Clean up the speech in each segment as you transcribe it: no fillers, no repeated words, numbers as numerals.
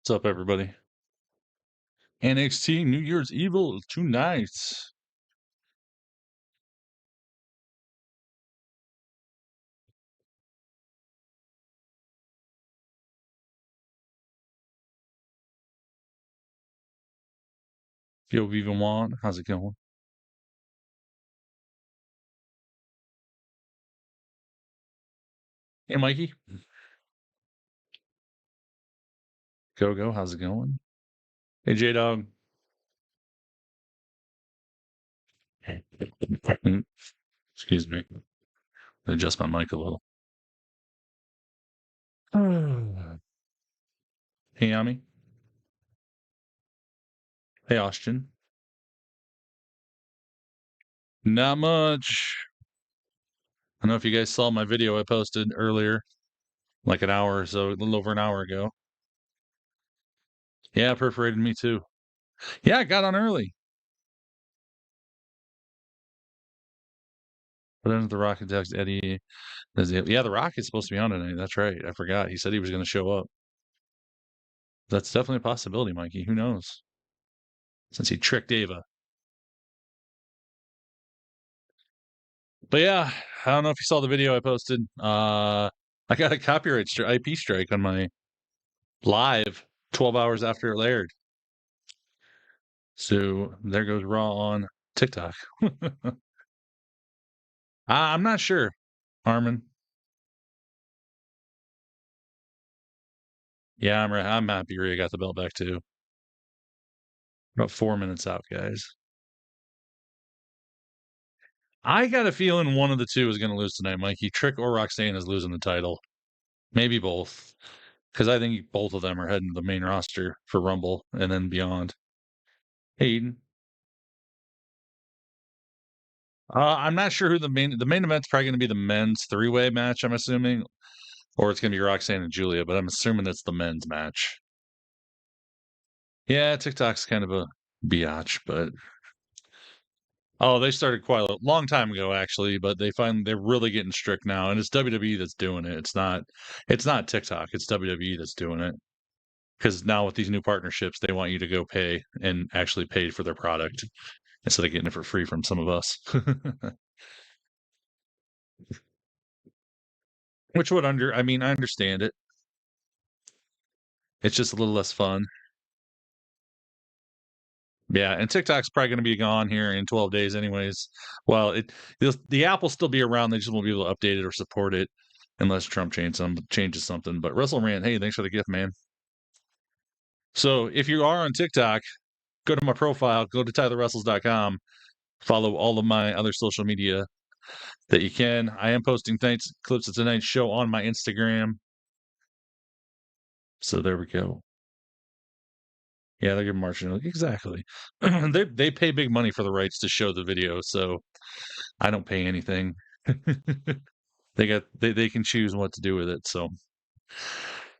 What's up, everybody? NXT New Year's Evil tonight. Yo, Viva Juan, how's it going? Hey, Mikey. Go, how's it going? Hey, J Dog. Excuse me. Adjust my mic a little. Hey, Yami. Hey, Austin. Not much. I don't know if you guys saw my video I posted earlier, like an hour or so, a little over an hour ago. Yeah, perforated me too. Yeah, I got on early. But then the Rocket text Eddie. Yeah, the Rocket's supposed to be on tonight. That's right. I forgot. He said he was going to show up. That's definitely a possibility, Mikey. Who knows? Since he tricked Ava. But yeah, I don't know if you saw the video I posted. I got a copyright IP strike on my live 12 hours after it aired. So there goes Raw on TikTok. I'm not sure, Armin. Yeah, I'm happy Rhea got the belt back too. About 4 minutes out, guys. I got a feeling one of the two is going to lose tonight, Mikey. Trick or Roxanne is losing the title. Maybe both. Because I think both of them are heading to the main roster for Rumble and then beyond. Hey, Eden. I'm not sure who the main event's probably going to be the men's three-way match, I'm assuming, or it's going to be Roxanne and Julia, but I'm assuming it's the men's match. Yeah, TikTok's kind of a biatch, but they started quite a long time ago actually, but they're really getting strict now, and it's WWE that's doing it. It's not TikTok, it's WWE that's doing it. Because now with these new partnerships, they want you to go pay and actually pay for their product instead of getting it for free from some of us. Which I mean, I understand it. It's just a little less fun. Yeah, and TikTok's probably going to be gone here in 12 days, anyways. Well, the app will still be around. They just won't be able to update it or support it unless Trump changes something. But Russell Rand, hey, thanks for the gift, man. So if you are on TikTok, go to my profile, go to TylerWrestles.com, follow all of my other social media that you can. I am posting clips of tonight's show on my Instagram. So there we go. Yeah, they're giving marching exactly. They pay big money for the rights to show the video, so I don't pay anything. They can choose what to do with it. So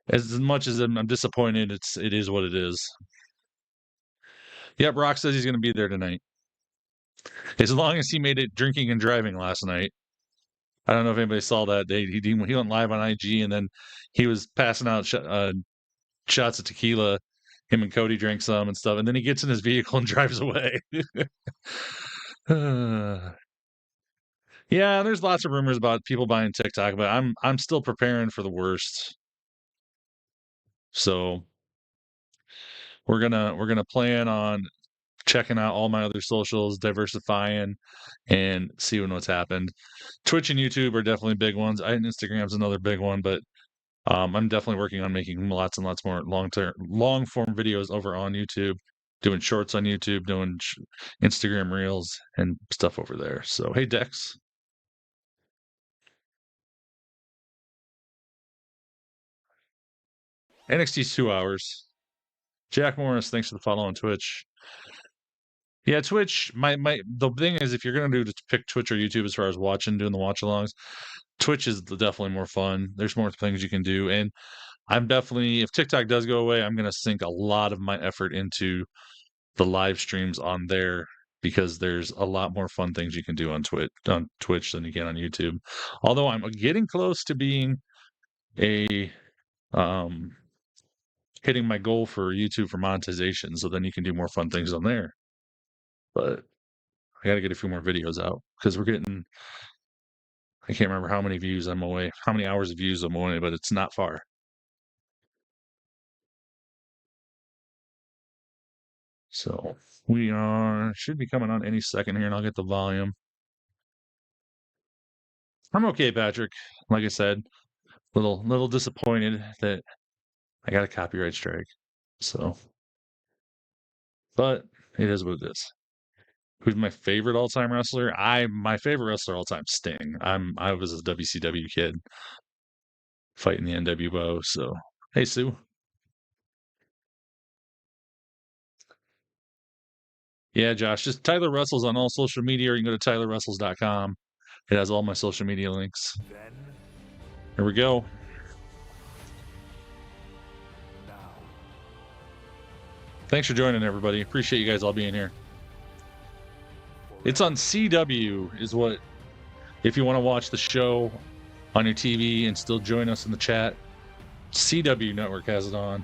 as much as I'm disappointed, it is what it is. Yeah, Brock says he's going to be there tonight, as long as he made it drinking and driving last night. I don't know if anybody saw that. He went live on IG, and then he was passing out shots of tequila. Him and Cody drank some and stuff, and then he gets in his vehicle and drives away. Yeah, there's lots of rumors about people buying TikTok, but I'm still preparing for the worst. So we're gonna plan on checking out all my other socials, diversifying, and seeing what's happened. Twitch and YouTube are definitely big ones. Instagram's another big one, but I'm definitely working on making lots and lots more long form videos over on YouTube, doing shorts on YouTube, doing Instagram reels and stuff over there. So hey, Dex. NXT's 2 hours. Jack Morris, thanks for the follow on Twitch. Yeah, Twitch. The thing is, if you're gonna pick Twitch or YouTube as far as doing the watch alongs, Twitch is definitely more fun. There's more things you can do, and I'm definitely, if TikTok does go away, I'm gonna sink a lot of my effort into the live streams on there because there's a lot more fun things you can do on Twitch than you can on YouTube. Although I'm getting close to being a hitting my goal for YouTube for monetization, so then you can do more fun things on there. But I got to get a few more videos out because we're getting, I can't remember how many views I'm away, how many hours of views I'm away, but it's not far. So we should be coming on any second here, and I'll get the volume. I'm okay, Patrick. Like I said, little disappointed that I got a copyright strike. So, but it is what it is. Who's my favorite all-time wrestler? My favorite wrestler all-time, Sting. I was a WCW kid fighting the NWO. So, hey Sue. Yeah, Josh, just Tyler Wrestles on all social media, or you can go to tylerwrestles.com. It has all my social media links. Here we go. Thanks for joining, everybody. Appreciate you guys all being here. It's on CW, is what, if you want to watch the show on your TV and still join us in the chat, CW Network has it on.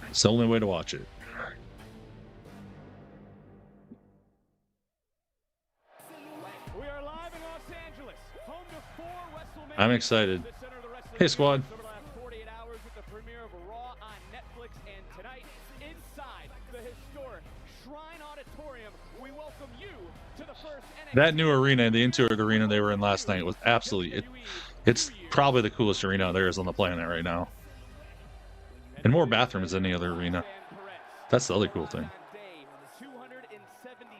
It's the only way to watch it. I'm excited. Hey, squad. That new arena, the Intuit arena they were in last night, was absolutely, it's probably the coolest arena there is on the planet right now. And more bathrooms than any other arena. That's the other cool thing.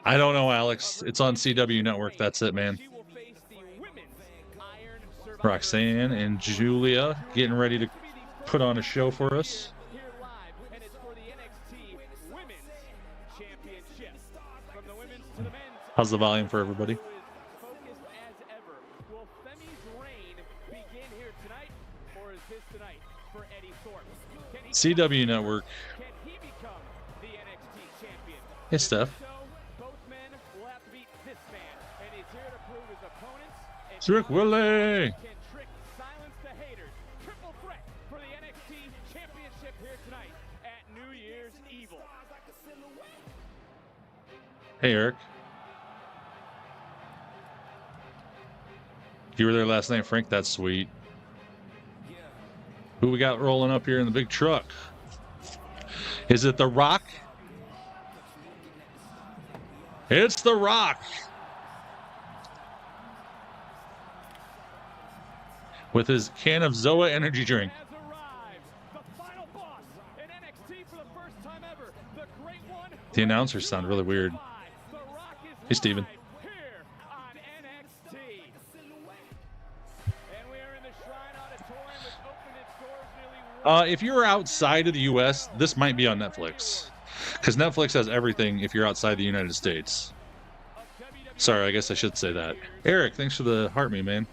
I don't know, Alex. It's on CW Network. That's it, man. Roxanne and Julia getting ready to put on a show for us. How's the volume for everybody? CW Network. Hey, Steph. Trick Willie. Hey, Eric. You were there last night, Frank. That's sweet. Who we got rolling up here in the big truck? Is it The Rock? It's The Rock. With his can of Zoa energy drink. The announcers sound really weird. Hey, Steven. If you're outside of the U.S., this might be on Netflix. Because Netflix has everything if you're outside the United States. Sorry, I guess I should say that. Eric, thanks for the heart me, man.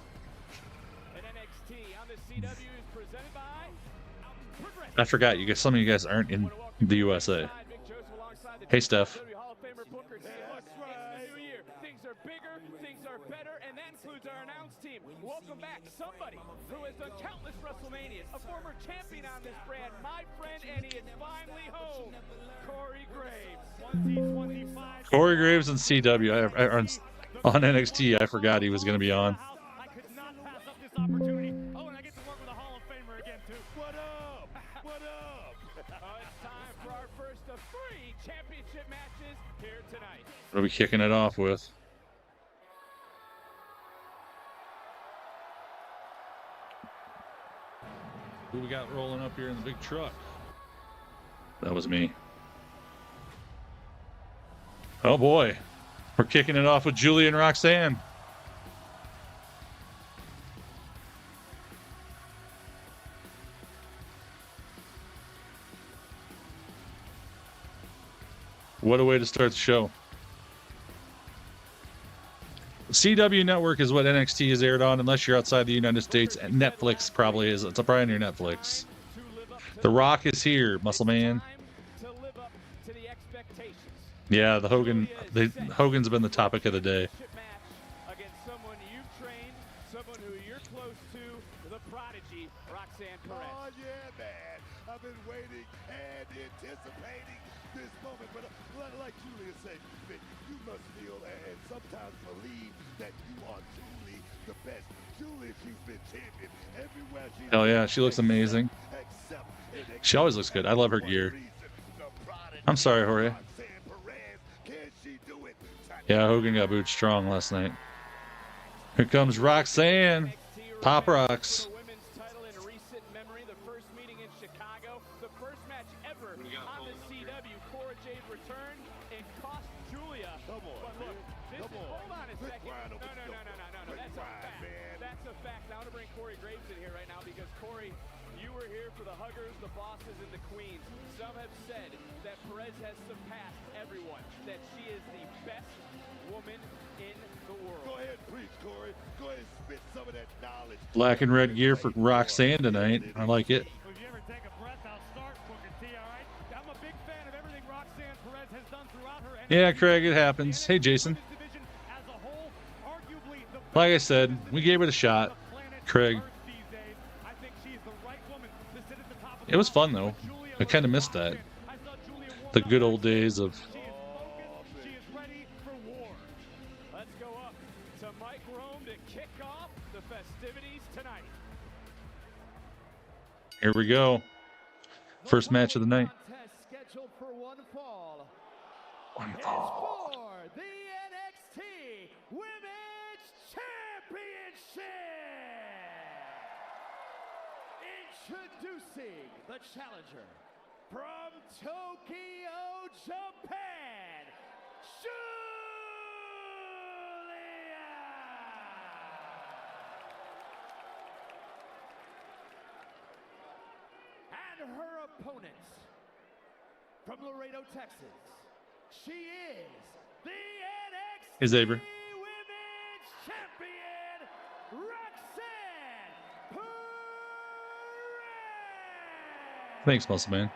I forgot, you guys. Some of you guys aren't in the USA. Hey, Steph. Welcome back somebody who has done countless WrestleManias, a former champion on this brand, my friend, and he is finally home, Corey Graves. Corey Graves and CW on NXT. I forgot he was going to be on. I could not pass up this opportunity. Oh, and I get to work with a Hall of Famer again, too. What up? What up? It's time for our first of 3 championship matches here tonight. What are we kicking it off with? Who we got rolling up here in the big truck? That was me. Oh boy. We're kicking it off with Julia and Roxanne. What a way to start the show. CW Network is what NXT is aired on, unless you're outside the United States. And Netflix probably is. It's probably on your Netflix. The Rock is here, Muscle Man. Yeah, Hogan's been the topic of the day. anticipating this moment, but like Julia said, you must feel and sometimes believe that you are truly the best. Julia, she's been champion everywhere she's Hell yeah, she looks amazing. She always looks good. I love her gear. I'm sorry, Jorge. Yeah, Hogan got booed strong last night. Here comes Roxanne. Pop rocks. The bosses and the queens. Some have said that Perez has surpassed everyone, that she is the best woman in the world. Go ahead, preach, Corey. Go ahead and spit some of that knowledge. Black and red gear for Roxanne tonight. I like it. If you ever take a breath, I'll start, Booker T, all right? I'm a big fan of everything Roxanne Perez has done throughout her. Yeah, Craig, it happens. Hey, Jason. Like I said, we gave it a shot. Craig. It was fun, though. I kind of missed that. The good old days of... Let's go up to Mike Rome to kick off the festivities tonight. Here we go. First match of the night. Scheduled for one fall. One fall. For the NXT Women's Championship. Introducing the challenger from Tokyo, Japan, Julia. And her opponent from Laredo, Texas, she is the NXT Hey, Zaber. Women's Champion, Roxanne Perez. Thanks, Muscle Man.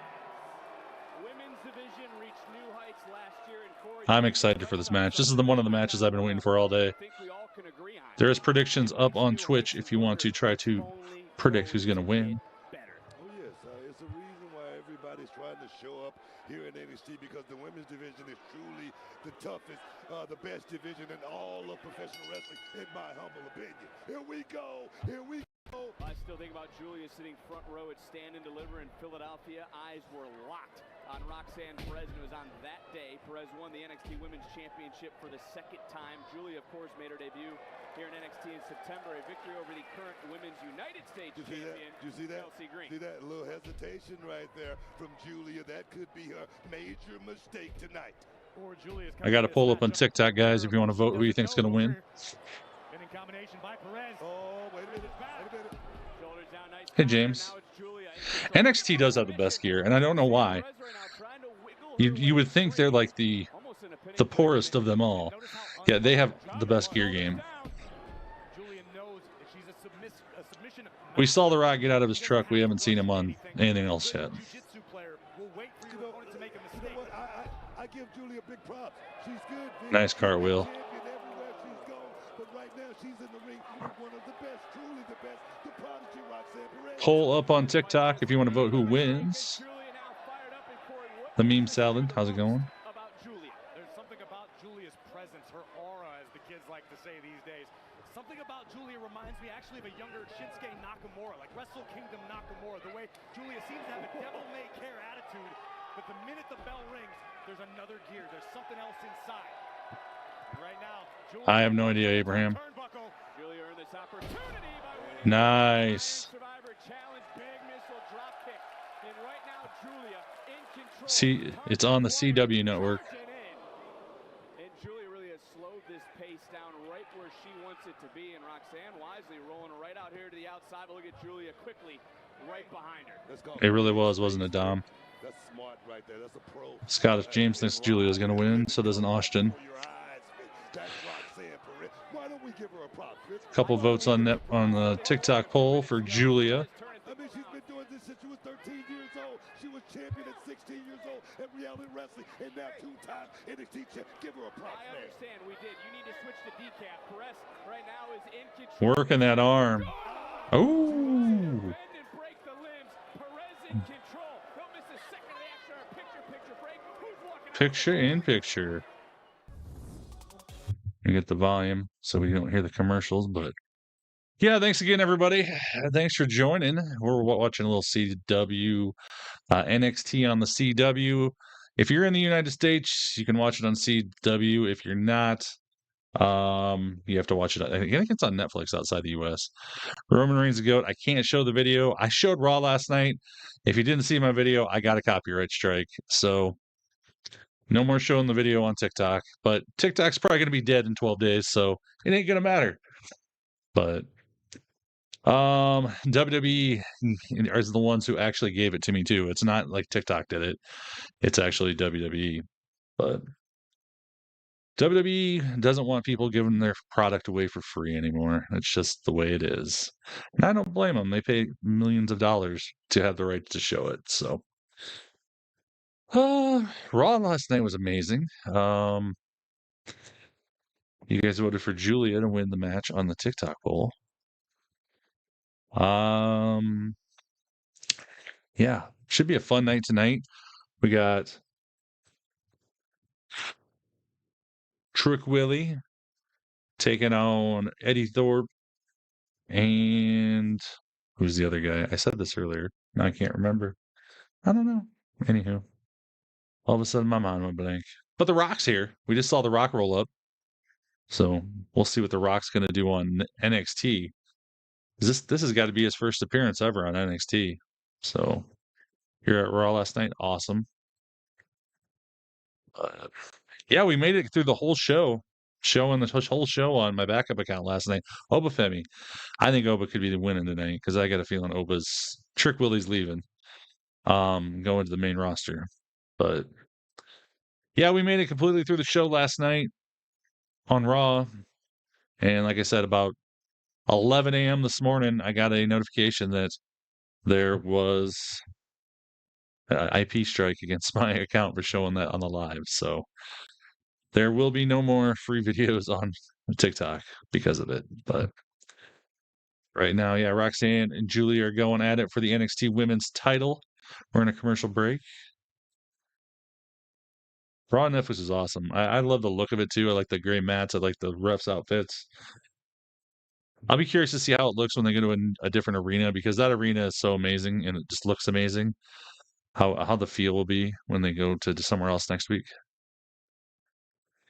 Women's division reached new heights last year, and Corey, I'm excited for this match. This is one of the matches I've been waiting for all day. I think we all can agree on. There is predictions up on Twitch if you want to try to predict who's going to win. Oh, yes. It's the reason why everybody's trying to show up here in NXT, because the women's division is truly the toughest, the best division in all of professional wrestling, in my humble opinion. Here we go. Here we go. I still think about Julia sitting front row at Stand and Deliver in Philadelphia. Eyes were locked on Roxanne Perez, and it was on that day Perez won the NXT Women's Championship for the second time. Julia, of course, made her debut here in NXT in September, a victory over the current Women's United States champion, Do you see that? Chelsea Green. See that little hesitation right there from Julia? That could be her major mistake tonight. I got to pull up on TikTok, guys, if you want to vote who you think's going to win. Combination by Perez. Oh, wait a minute. Hey, James. NXT does have the best gear, and I don't know why. You would think they're like the poorest of them all. Yeah, they have the best gear game. We saw The Rock get out of his truck. We haven't seen him on anything else yet. I give Julia big props. She's good. Nice cartwheel. But right now she's in the ring with one of the best, truly the best, the prodigy Roxanne Perez. Poll up on TikTok if you want to vote who wins. The meme salad, how's it going? About Julia. There's something about Julia's presence, her aura, as the kids like to say these days. Something about Julia reminds me actually of a younger Shinsuke Nakamura, like Wrestle Kingdom Nakamura. The way Julia seems to have a devil-may-care attitude, but the minute the bell rings, there's another gear. There's something else inside. Right now, Julia, I have no idea, Abraham. Julia earned this opportunity by winning Nice. Survivor Challenge, big missile drop kick. And right now, Julia in control. See, it's on the CW network. And Julia really has slowed this pace down right where she wants it to be. And Roxanne wisely rolling her right out here to the outside. But look at Julia quickly right behind her. It really was, wasn't it, Dom? That's smart right there. That's a pro. Scottish James thinks Julia's going to win, so does an Austin. That's Roxanne Perez. Why don't we give her a prop? Couple votes on the TikTok poll for Julia. I mean, she's been doing this since she was 13 years old. She was champion at 16 years old at Reality Wrestling, and now two-time NXT champ. Give her a prop, I man. understand we did. You need to switch to decaf. Perez right now is in control. Working that arm. Oh. Bend and break the limbs. Perez in control. Don't miss a second of the action. Our picture Picture-in-picture. You get the volume so we don't hear the commercials, but yeah, thanks again, everybody. Thanks for joining. We're watching a little CW, NXT on the CW. If you're in the United States, you can watch it on CW. If you're not, you have to watch it. I think it's on Netflix outside the US. Roman Reigns the GOAT. I can't show the video. I showed Raw last night. If you didn't see my video, I got a copyright strike. So no more showing the video on TikTok. But TikTok's probably going to be dead in 12 days, so it ain't going to matter. But WWE is the ones who actually gave it to me too. It's not like TikTok did it. It's actually WWE. But WWE doesn't want people giving their product away for free anymore. It's just the way it is. And I don't blame them. They pay millions of dollars to have the right to show it. So Raw last night was amazing. You guys voted for Julia to win the match on the TikTok poll. Yeah, should be a fun night tonight. We got Trick Willie taking on Eddie Thorpe, and who's the other guy? I said this earlier. Now I can't remember. I don't know. Anywho, all of a sudden my mind went blank. But The Rock's here. We just saw The Rock roll up. So we'll see what The Rock's going to do on NXT. This has got to be his first appearance ever on NXT. So here at Raw last night, awesome. Yeah, we made it through the whole show, showing the whole show on my backup account last night. Oba Femi. I think Oba could be the winning tonight because I got a feeling Oba's Trick Willie's leaving. Going to the main roster. But yeah, we made it completely through the show last night on Raw. And like I said, about 11 a.m. this morning, I got a notification that there was an IP strike against my account for showing that on the live. So there will be no more free videos on TikTok because of it. But right now, yeah, Roxanne and Julie are going at it for the NXT Women's title. We're in a commercial break. Raw on Netflix is awesome. I love the look of it too. I like the gray mats. I like the refs' outfits. I'll be curious to see how it looks when they go to a different arena because that arena is so amazing and it just looks amazing. How the feel will be when they go to somewhere else next week.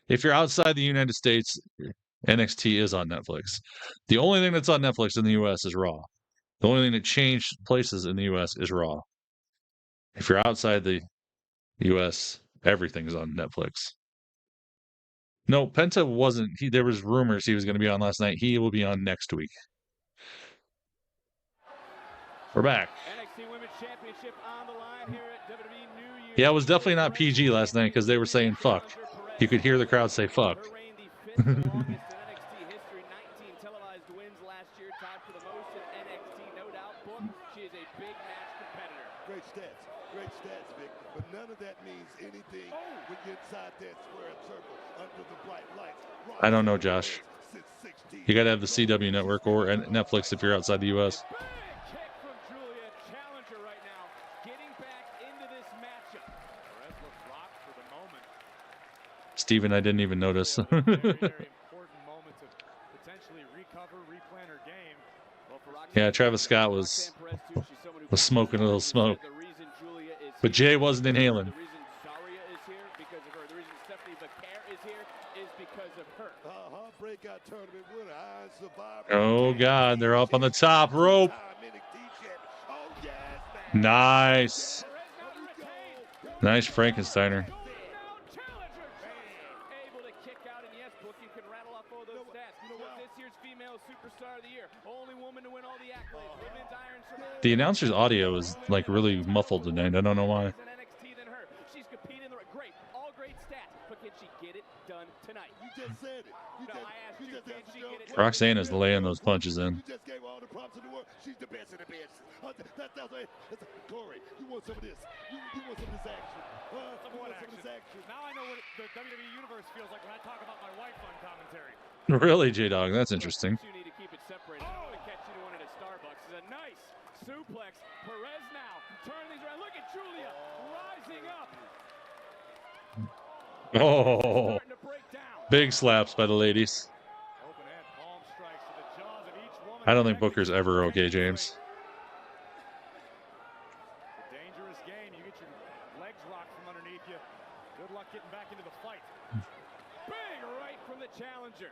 If you're outside the United States, NXT is on Netflix. The only thing that's on Netflix in the US is Raw. The only thing that changed places in the US is Raw. If you're outside the US, everything's on Netflix. No, Penta wasn't. There was rumors he was going to be on last night. He will be on next week. We're back. NXT Women's Championship on the line here at WWE New Year. Yeah, it was definitely not PG last night because they were saying fuck. You could hear the crowd say fuck. Her reign the 5th longest in NXT history, 19 televised wins last year, tied for the most in NXT, no doubt. Book, she is a big match competitor. Great stats, Vic. But none of that means anything when you're inside that square circle under the bright lights. I don't know, Josh. You got to have the CW network or Netflix if you're outside the US. Big kick from Julia, challenger right now, getting back into this matchup. Perez looks rocked for the moment. Steven, I didn't even notice. Very important moment to potentially recover, replan her game. Well, for Roxanne, Yeah, Travis Scott was smoking a little smoke. But Jay wasn't inhaling. The reason Daria is here because of her. The reason Stephanie Becker is here is because of her. Breakout tournament winner, Iron Survivor. Oh, God. They're up on the top rope. Nice. Nice Frankensteiner. Able to kick out, and yes, Book, you can rattle off all those stats. This year's female superstar of the year. Only woman to win all the accolades. Women's Iron Survivor. The announcer's audio is like really muffled tonight. I don't know why. She's competing great, all great stats, but can she get it done tonight? You just said it. I asked you, can she get it done? Roxanne is laying those punches in. You just gave all the props in the world. She's the best in the best. Corey, you want some of this? You want some of this action? Now I know what the WWE Universe feels like when I talk about my wife on commentary. Really, J-Dog? That's interesting. You need to keep it separated. I'm going to catch you doing it at Starbucks. It's a nice suplex. Perez now turning these around. Look at Julia rising up. Oh, big slaps by the ladies. I don't think Booker's ever okay, James. Dangerous game. You get your legs rocked from underneath you. Good luck getting back into the fight. Big right from the challenger.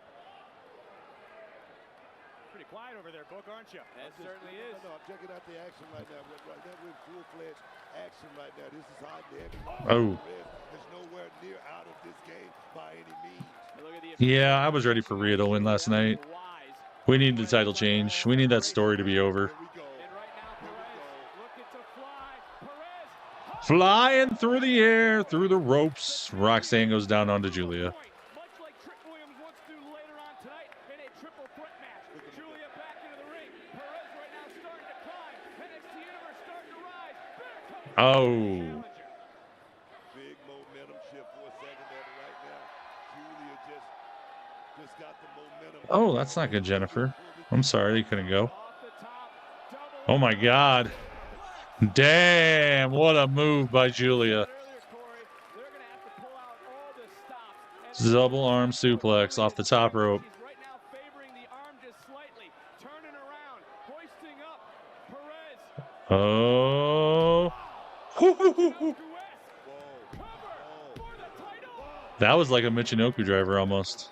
Pretty quiet over there, Book, aren't you? That certainly is. No, I'm checking out the action right now. Right now we're in full-fledged action right now. This is hot and heavy. Oh. There's nowhere near out of this game by any means. Yeah, I was ready for Rhea to win last night. We need the title change. We need that story to be over. Flying through the air, through the ropes. Roxanne goes down onto Julia. Oh. Big momentum shift for a second there, but right now, Julia just got the momentum. Oh, that's not good, Jennifer. I'm sorry, you couldn't go. Oh my God. Damn, what a move by Julia. Double arm suplex off the top rope. Oh. That was like a Michinoku driver almost.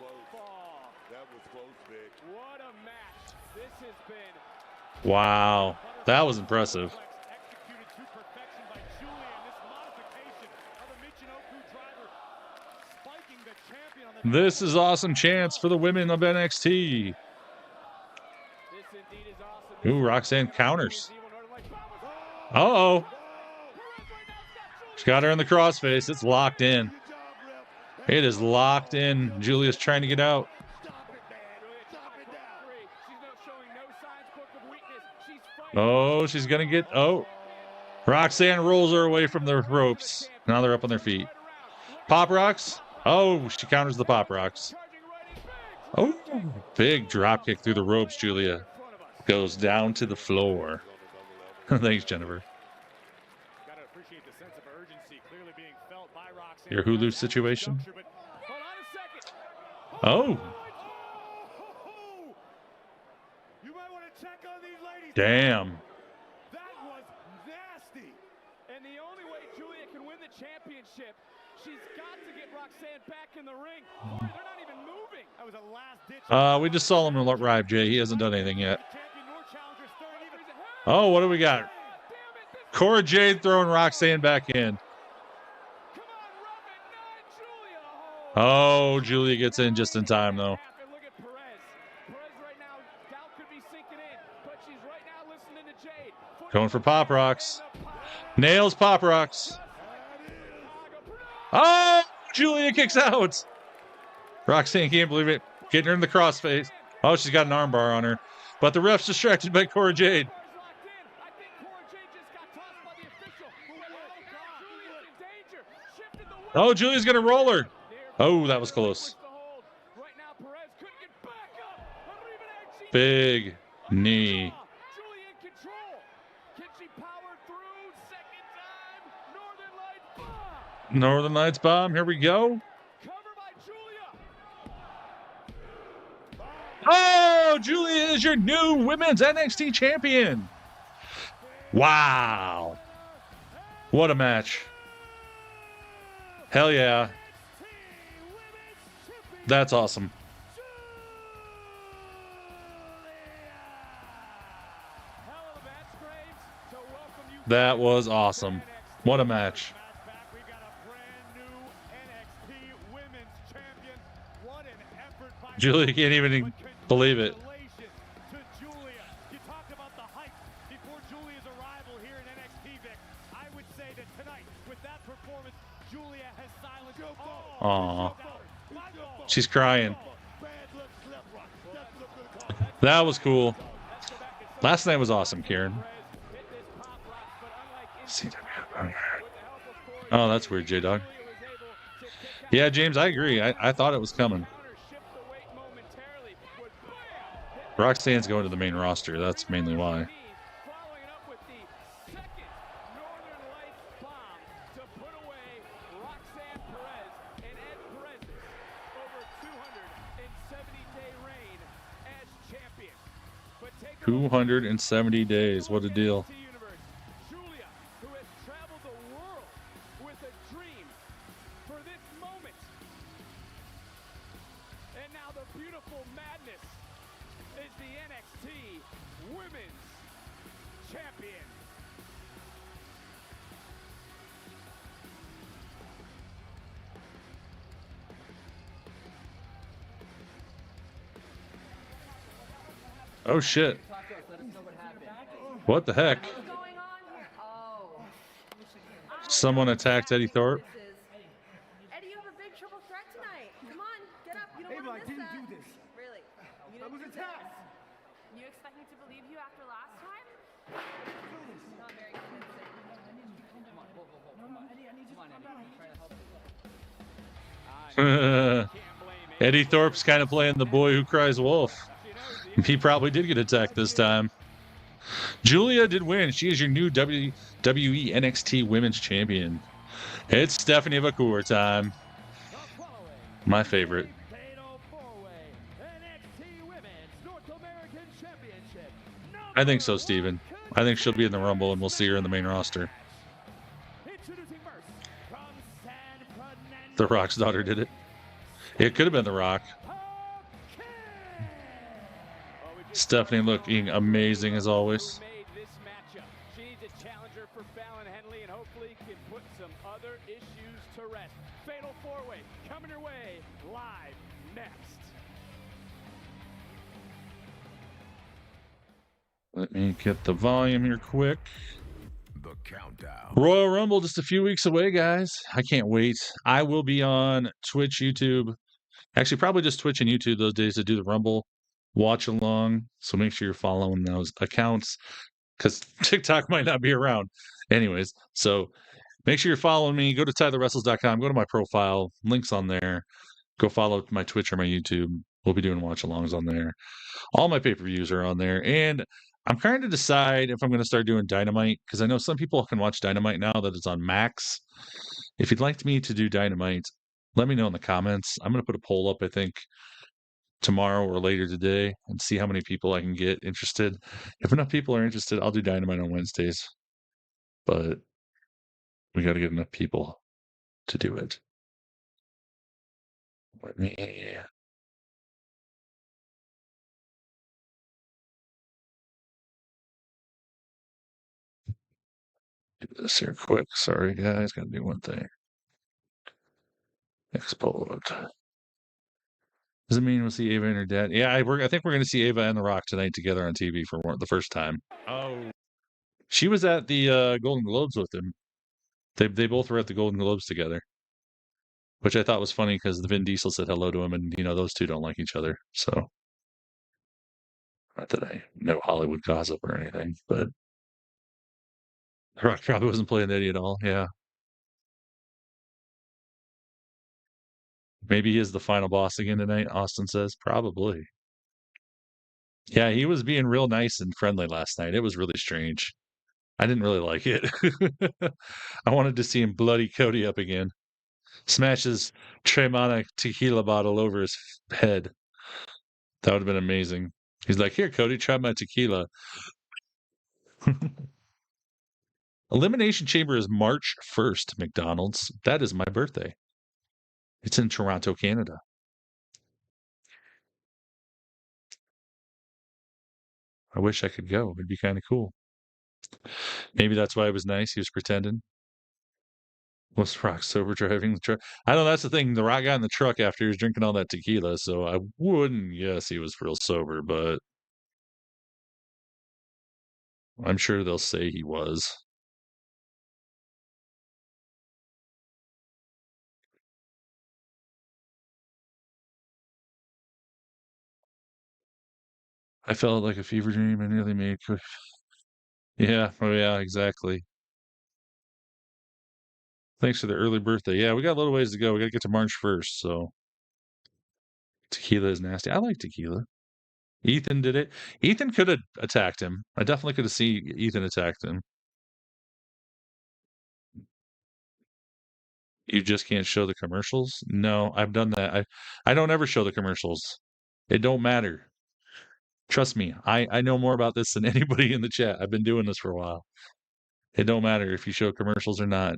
Wow. That was impressive. This is awesome chance for the women of NXT. Ooh, Roxanne counters. Uh-oh. She's got her in the crossface. It's locked in. It is locked in. Julia's trying to get out. Oh, she's going to get... Oh. Roxanne rolls her away from the ropes. Now they're up on their feet. Pop rocks. Oh, she counters the pop rocks. Oh, big drop kick through the ropes. Julia goes down to the floor. Thanks, Jennifer. Your Hulu situation? Oh. Damn. That was nasty. And the only way Julia can win the championship, she's got to get Roxanne back in the ring. Boy, they're not even moving. That was a last-ditch. We just saw him arrive, Jay. He hasn't done anything yet. Oh, what do we got? Cora Jade throwing Roxanne back in. Oh, Julia gets in just in time, though. Going for Pop Rocks. Nails Pop Rocks. Oh, Julia kicks out. Roxanne can't believe it. Getting her in the crossface. Oh, she's got an armbar on her. But the ref's distracted by Cora Jade. Oh, Julia's going to roll her. Oh, that was close. Big knee. Northern Lights bomb. Here we go. Oh, Julia is your new women's NXT champion. Wow. What a match. Hell yeah. That's awesome. That was awesome. What a match. Julia can't even believe it. Aw. She's crying. That was cool. Last night was awesome, Kieran. Oh, that's weird, J-Dog. Yeah, James, I agree. I thought it was coming. Roxanne's going to the main roster. That's mainly why. 270 days. What a deal. Julia, who has traveled the world with a dream for this moment. And now the beautiful madness is the NXT Women's Champion. Oh, shit. What the heck? Someone attacked Eddie Thorpe. Eddie, you have a big triple threat tonight. Come on, get up. You don't want to miss that. I didn't do this. Really? You didn't do this? You expect me to believe you after last time? Not very convincing. Eddie Thorpe's kind of playing the boy who cries wolf. He probably did get attacked this time. Julia did win. She is your new WWE NXT Women's Champion. It's Stephanie McCool time. My favorite. I think so, Steven. I think she'll be in the Rumble and we'll see her in the main roster. The Rock's daughter did it. It could have been The Rock. Stephanie looking amazing as always. She needs a challenger for Fallon Henley and hopefully can put some other issues to rest. Fatal 4-way coming your way live next. Let me get the volume here quick. The countdown. Royal Rumble just a few weeks away, guys. I can't wait. I will be on Twitch, YouTube. Actually, probably just Twitch and YouTube those days to do the Rumble watch along. So make sure you're following those accounts because TikTok might not be around. Anyways, so make sure you're following me. Go to TylerWrestles.com. Go to my profile. Links on there. Go follow my Twitch or my YouTube. We'll be doing watch alongs on there. All my pay-per-views are on there. And I'm trying to decide if I'm going to start doing Dynamite because I know some people can watch Dynamite now that it's on Max. If you'd like me to do Dynamite, let me know in the comments. I'm going to put a poll up, I think, tomorrow or later today and see how many people I can get interested. If enough people are interested, I'll do Dynamite on Wednesdays. But we got to get enough people to do it. Let me do this here quick. Sorry, guys. Got to do one thing. Explode. Does it mean we'll see Ava and her dad? Yeah, I think we're going to see Ava and The Rock tonight together on TV for the first time. Oh. She was at the Golden Globes with him. They both were at the Golden Globes together, which I thought was funny because the Vin Diesel said hello to him, and those two don't like each other. So, not that I know Hollywood gossip or anything, but The Rock probably wasn't playing Eddie at all. Yeah, maybe he is the final boss again tonight. Austin says probably. Yeah, he was being real nice and friendly last night. It was really strange. I didn't really like it. I wanted to see him bloody Cody up again. Smashes Tremana tequila bottle over his head. That would have been amazing. He's like, here, Cody, try my tequila. Elimination Chamber is March 1st, McDonald's. That is my birthday. It's in Toronto, Canada. I wish I could go. It'd be kind of cool. Maybe that's why it was nice. He was pretending. Was Rock sober driving the truck? I know that's the thing. The Rock got in the truck after he was drinking all that tequila, so I wouldn't guess he was real sober, but I'm sure they'll say he was. I felt like a fever dream and nearly made. Yeah, oh yeah, exactly. Thanks for the early birthday. Yeah, we got a little ways to go. We got to get to March 1st, so tequila is nasty. I like tequila. Ethan did it. Ethan could have attacked him. I definitely could have seen Ethan attacked him. You just can't show the commercials? No, I've done that. I don't ever show the commercials. It don't matter. Trust me, I know more about this than anybody in the chat. I've been doing this for a while. It don't matter if you show commercials or not.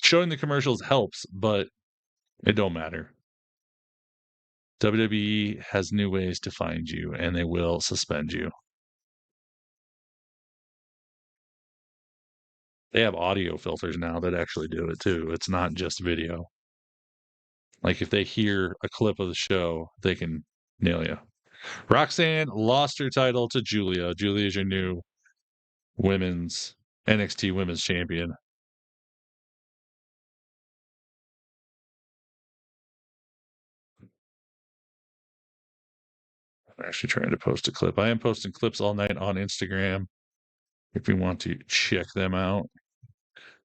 Showing the commercials helps, but it don't matter. WWE has new ways to find you, and they will suspend you. They have audio filters now that actually do it too. It's not just video. Like if they hear a clip of the show, they can nail you. Roxanne lost her title to Julia. Julia is your new women's NXT Women's Champion. I'm actually trying to post a clip. I am posting clips all night on Instagram if you want to check them out.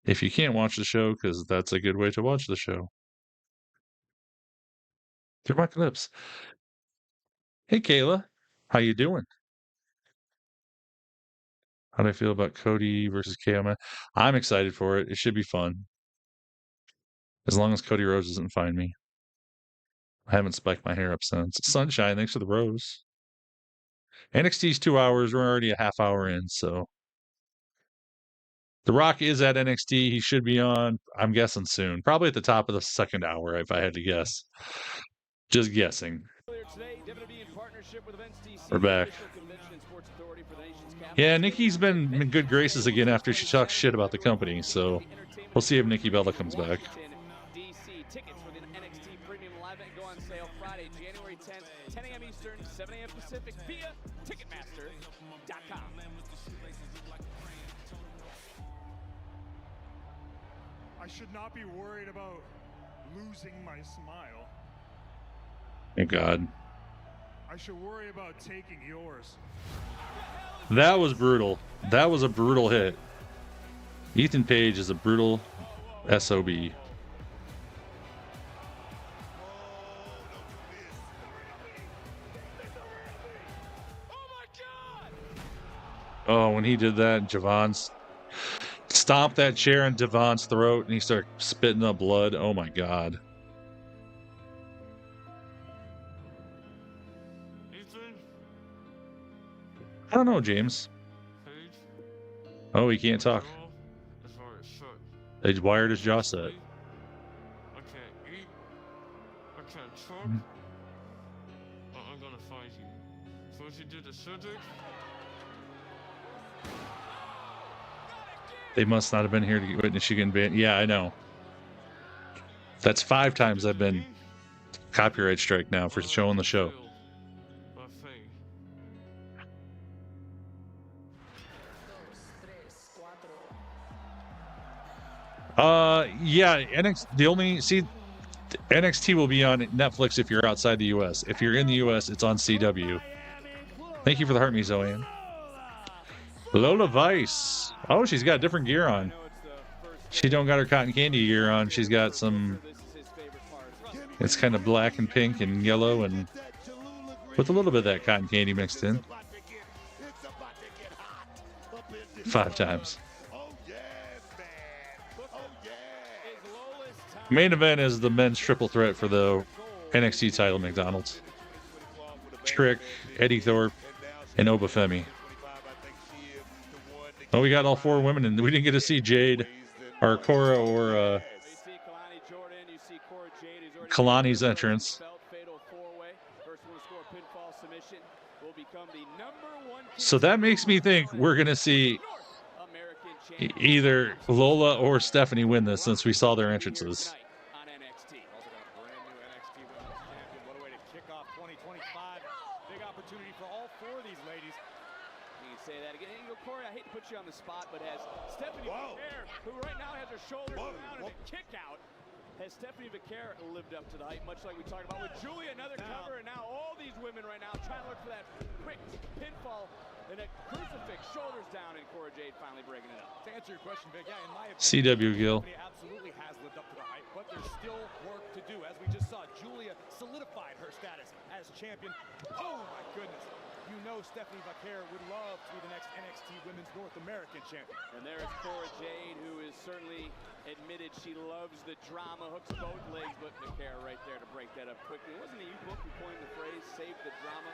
If you can't watch the show, because that's a good way to watch the show. They're my clips. Hey, Kayla. How you doing? How do I feel about Cody versus KO? I'm excited for it. It should be fun. As long as Cody Rhodes doesn't find me. I haven't spiked my hair up since. Sunshine, thanks for the rose. NXT's 2 hours. We're already a half hour in, so. The Rock is at NXT. He should be on, I'm guessing soon. Probably at the top of the second hour, if I had to guess. Just guessing. We're back. Yeah, Nikki's been in good graces again after she talks shit about the company, so we'll see if Nikki Bella comes back. Tickets for the NXT Premium Live Event go on sale Friday, January 10th, 10 a.m. Eastern, 7 a.m. Pacific via Ticketmaster.com. I should not be worried about losing my smile. Thank God. I should worry about taking yours. That was brutal. That was a brutal hit. Ethan Page is a brutal SOB. Oh, when he did that, Javon's stomped that chair in Javon's throat and he started spitting up blood. Oh my God. I don't know, James. Oh, he can't talk. They wired his jaw set. I can't eat. I can't talk. I'm gonna find you. So if you do the surgery. They must not have been here to witness you getting banned. Yeah, I know. That's 5 times I've been copyright strike now for showing the show. Yeah, NXT will be on Netflix if you're outside the US. If you're in the US, it's on CW. Thank you for the heart me, Zoan. Lola Vice. Oh, she's got different gear on. She don't got her cotton candy gear on. She's got some. It's kind of black and pink and yellow and with a little bit of that cotton candy mixed in. 5 times. Main event is the men's triple threat for the NXT title. McDonald's, Trick, Eddie Thorpe, and Obafemi. Oh, we got all 4 women, and we didn't get to see Jade, or Cora, or Kalani's entrance. So that makes me think we're going to see either Lola or Stephanie win this, since we saw their entrances. On the spot, but has Stephanie Vaquer, who right now has her shoulders down and a kick out, has Stephanie Vaquer lived up to the hype, much like we talked about with Julia, another cover, and now all these women right now trying to look for that quick pinfall and a crucifix, shoulders down, and Cora Jade finally breaking it up. To answer your question, Vic, yeah, in my opinion, CW Gil. Absolutely has lived up to the hype, but there's still work to do. As we just saw, Julia solidified her status as champion. Oh my goodness. You know Stephanie Vaquer would love to be the next NXT Women's North American Champion. And there is Cora Jade, who is certainly admitted she loves the drama, hooks both legs, but Vaquer right there to break that up quickly. Wasn't it you both who coined the phrase, save the drama?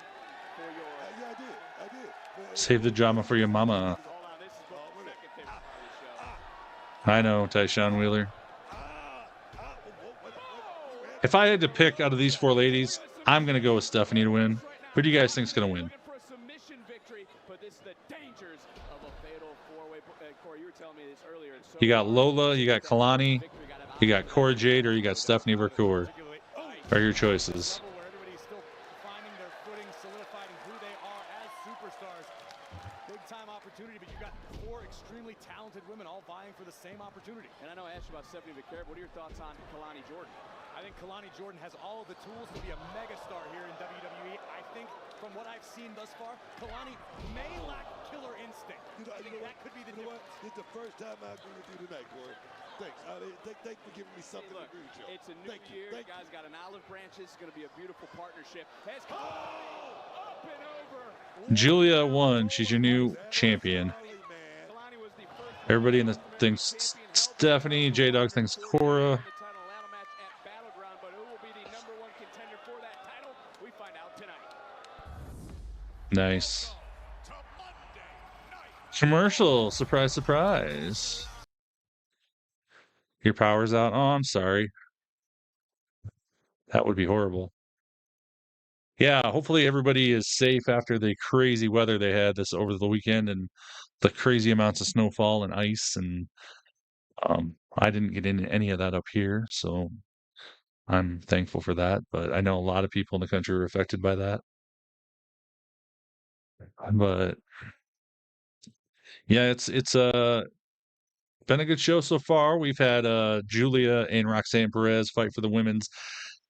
Yeah, I did. Save the drama for your mama. I know, Tyshawn Wheeler. If I had to pick out of these four ladies, I'm going to go with Stephanie to win. Who do you guys think is going to win? You got Lola, you got Kalani, you got Cora Jade, or you got Stephanie Vercour. Are your choices? Opportunity, but you got four extremely talented women all vying for the same opportunity. And I know I asked you about Stephanie Vercour. What are your thoughts on Kalani Jordan? I think Kalani Jordan has all of the tools to be a megastar here in WWE. I think from what I've seen thus far, Kalani may lack killer instinct. I think that could be the difference. It's the first time I agree with you tonight, Corey. Thanks. Thanks for giving me something to agree with you. It's a new year. You guys got an olive branch. It's going to be a beautiful partnership. Up and over. Julia won. She's your new champion. Everybody in the thinks Stephanie. J-Dog thinks Cora. Nice. Commercial. Surprise, surprise. Your power's out. Oh, I'm sorry. That would be horrible. Yeah, hopefully everybody is safe after the crazy weather they had this over the weekend and the crazy amounts of snowfall and ice. And I didn't get into any of that up here, so I'm thankful for that. But I know a lot of people in the country were affected by that. But yeah, it's been a good show so far. We've had Julia and Roxanne Perez fight for the women's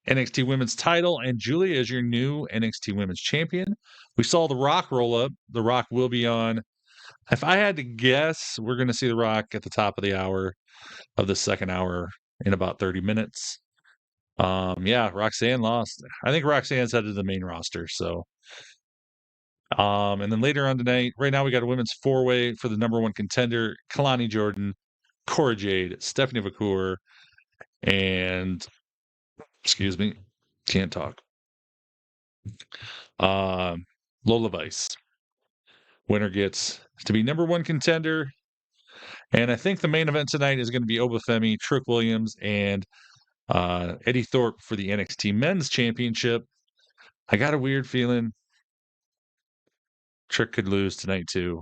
NXT Women's title, and Julia is your new NXT Women's Champion. We saw The Rock roll up. The Rock will be on. If I had to guess, we're going to see The Rock at the top of the hour of the second hour in about 30 minutes. Yeah, Roxanne lost. I think Roxanne's headed to the main roster. So, and then later on tonight, right now we got a women's four-way for the number one contender: Kalani Jordan, Cora Jade, Stephanie Vercour, and excuse me, can't talk. Lola Vice. Winner gets to be number one contender. And I think the main event tonight is going to be Obafemi, Trick Williams, and Eddie Thorpe for the NXT Men's Championship. I got a weird feeling Trick could lose tonight too,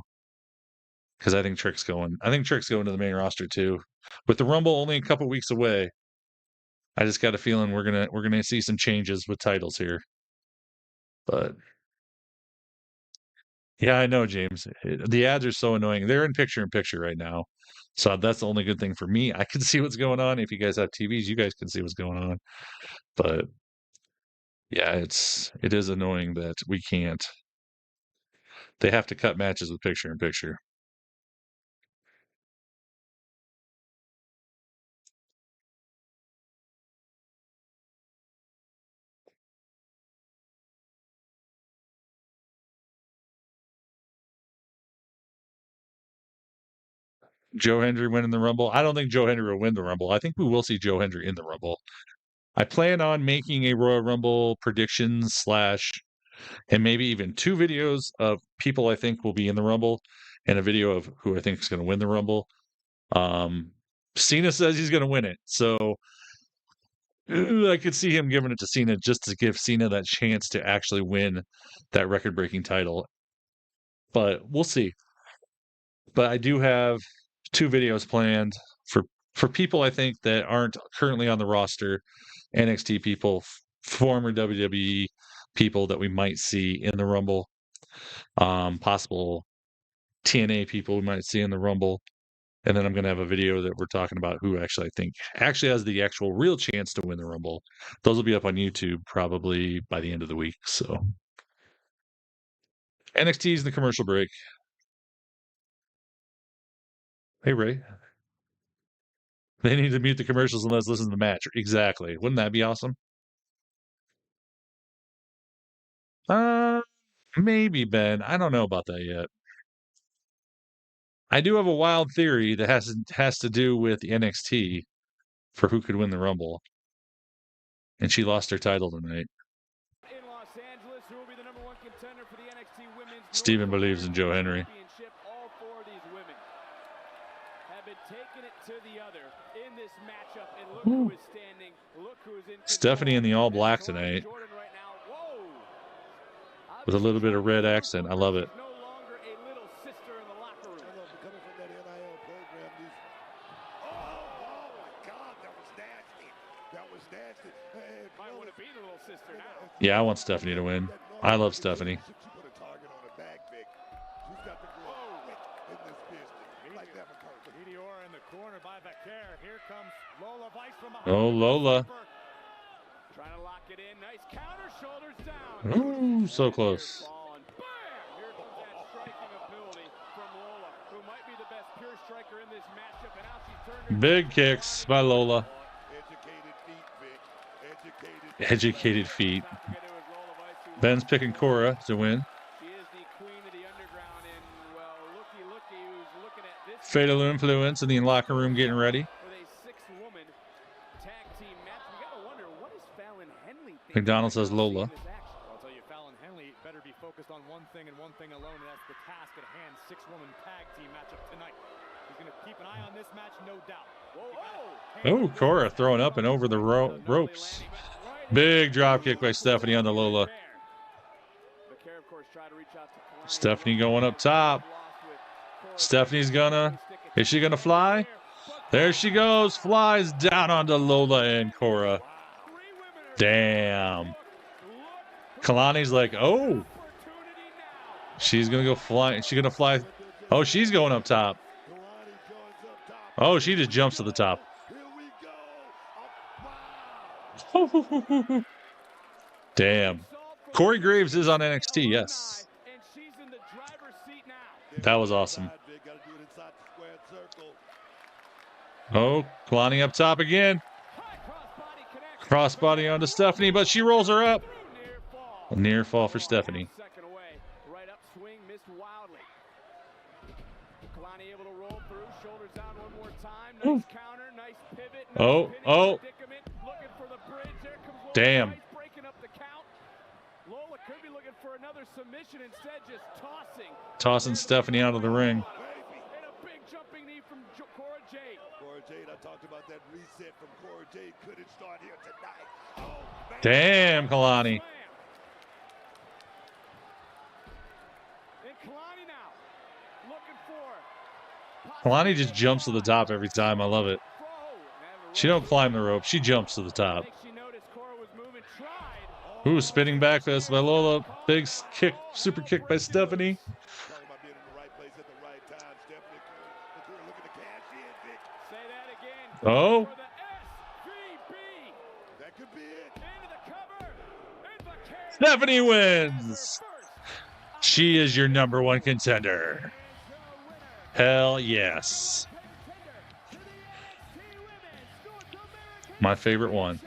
because I think Trick's going. I think Trick's going to the main roster too. With the Rumble only a couple weeks away, I just got a feeling we're gonna see some changes with titles here. But yeah, I know, James. The ads are so annoying. They're in picture right now. So that's the only good thing for me. I can see what's going on. If you guys have TVs, you guys can see what's going on. But yeah, it is annoying that we can't. They have to cut matches with picture in picture. Joe Hendry winning the Rumble. I don't think Joe Hendry will win the Rumble. I think we will see Joe Hendry in the Rumble. I plan on making a Royal Rumble predictions / and maybe even 2 videos of people I think will be in the Rumble and a video of who I think is going to win the Rumble. Cena says he's going to win it. So I could see him giving it to Cena just to give Cena that chance to actually win that record-breaking title. But we'll see. But I do have 2 videos planned for people I think that aren't currently on the roster, NXT people, former WWE people that we might see in the Rumble, possible TNA people we might see in the Rumble. And then I'm going to have a video that we're talking about who actually I think actually has the actual real chance to win the Rumble. Those will be up on YouTube probably by the end of the week. So NXT's the commercial break. Hey, Ray. They need to mute the commercials and let's listen to the match. Exactly. Wouldn't that be awesome? Maybe, Ben. I don't know about that yet. I do have a wild theory that has to do with NXT for who could win the Rumble. And she lost her title tonight. In Los Angeles, who will be the number one contender for Steven believes in Joe Henry. All four of these women have been taking it to the other in this matchup, and look who is standing. Look who is in control. Stephanie in the all black tonight Right now. Whoa. with a little bit of red accent. I love it. No longer a little sister in the locker room. Coming from that NIL program, these... Oh my God, that was nasty. That was nasty. Hey, might want to be the little sister now. Yeah, I want Stephanie to win. I love Stephanie. She put a target on her back, Vic. She's got the grow quick in this business. Like that McCarthy. Meteor in the corner by Vaquer. Here comes Lola Vice from behind. Oh, Lola. Trying to lock it in. Nice counter, shoulders down. Ooh, so close. Here comes that striking ability from Lola, who might be the best pure striker in this matchup. And now she's turned. Big kicks by Lola. Educated feet, Vic. Educated feet. Ben's picking Cora to win. She is the queen of the underground, and well, looky, who's looking at this. Fatal influence in the locker room getting ready. With a 6-woman tag team match, we gotta wonder what is Fallon Henley thinking. McDonald says Lola. I'll tell you, Fallon Henley better be focused on one thing and one thing alone, and that's the task at hand. 6-woman tag team matchup tonight. He's gonna keep an eye on this match, no doubt. Oh, Cora throwing up and over the ropes. Big drop kick by Stephanie on the Lola. Stephanie going up top. Stephanie's gonna. Is she gonna fly? There she goes. Flies down onto Lola and Cora. Damn. Kalani's like, oh. She's gonna go fly. She's gonna fly. Oh, she's going up top. Oh, she just jumps to the top. Damn. Corey Graves is on NXT, yes. That was awesome. Oh, Kalani up top again. Crossbody onto Stephanie, but she rolls her up. A near fall for Stephanie. Oh, oh. Damn. Lola could be looking for another submission, instead just tossing Stephanie out of the ring. And a big jumping knee from Cora Jade. Cora Jade, I talked about that reset from Cora Jade. Couldn't start here tonight. Oh, man. Damn, Kalani. And Kalani now looking for. Kalani just jumps to the top every time. I love it. She don't climb the rope. She jumps to the top. Ooh, spinning back fist by Lola. Big kick, super kick by Stephanie. Oh. Stephanie wins. She is your #1 contender. Hell yes. My favorite one.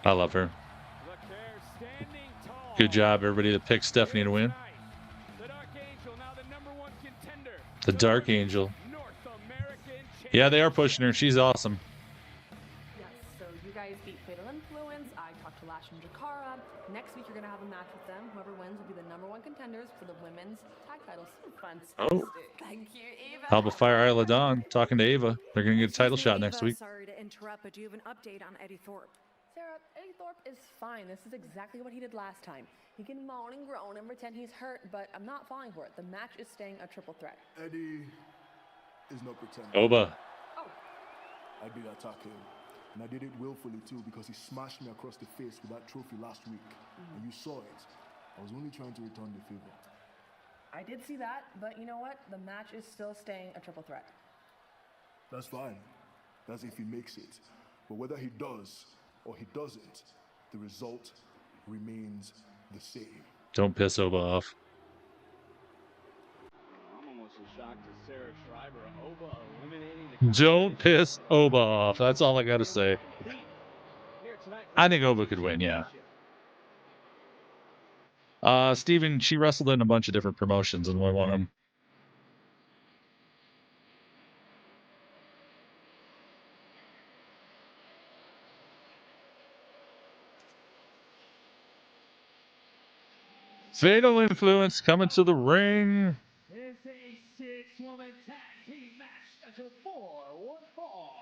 I love her. Good job, everybody that picked Stephanie to win. The Dark Angel. Yeah, they are pushing her. She's awesome. Yes, so you guys beat Fatal Influence. I talked to Lash and Jakara. Next week, you're going to have a match with them. Whoever wins will be the #1 contenders for the women's tag titles. Fun. Oh. Thank you, Ava. Alba Fire Isla Dawn talking to Ava. They're going to get a title shot next week. Sorry to interrupt, but do you have an update on Eddie Thorpe? Sarah, Eddie Thorpe is fine. This is exactly what he did last time. He can moan and groan and pretend he's hurt, but I'm not falling for it. The match is staying a triple threat. Eddie is not pretending. Oba. Oh. I did attack him. And I did it willfully too, because he smashed me across the face with that trophy last week. And you saw it. I was only trying to return the favor. I did see that, but you know what? The match is still staying a triple threat. That's fine. That's if he makes it. But whether he does or he doesn't, the result remains the same. Don't piss Oba off. I'm almost as shocked as Sarah Schreiber. Oba eliminating the. Don't piss Oba off. That's all I got to say. I think Oba could win, yeah. Steven, she wrestled in a bunch of different promotions and won one of them. Fatal Influence coming to the ring. It's a six-woman tag team match at a 4-1 fall.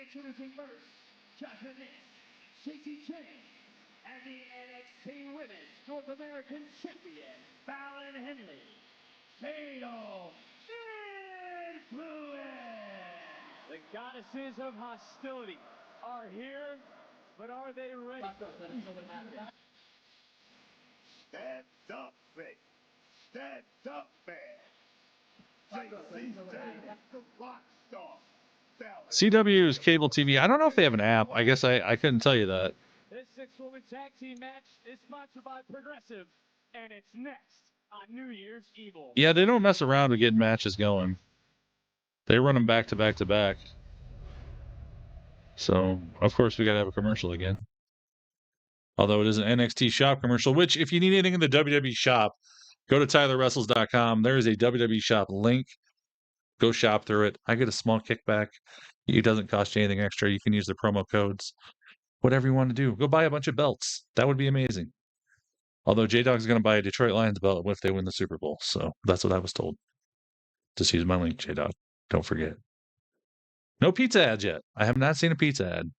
Introducing first, Jasmine Shacey Chain, and the NXT Women's North American Champion, Fallon Henley. Fatal Influence! The goddesses of hostility are here, but are they ready? Stand up, man. Stand up, man. JC the rock star. CW's cable TV. I don't know if they have an app. I guess I couldn't tell you that. This six-woman tag team match is sponsored by Progressive, and it's next on New Year's Evil. Yeah, they don't mess around with getting matches going. They run them back to back to back. So, of course, we got to have a commercial again. Although it is an NXT shop commercial, which if you need anything in the WWE shop, go to TylerWrestles.com. There is a WWE shop link. Go shop through it. I get a small kickback. It doesn't cost you anything extra. You can use the promo codes. Whatever you want to do. Go buy a bunch of belts. That would be amazing. Although J-Dog's going to buy a Detroit Lions belt if they win the Super Bowl. So that's what I was told. Just use my link, J-Dog. Don't forget. No pizza ads yet. I have not seen a pizza ad.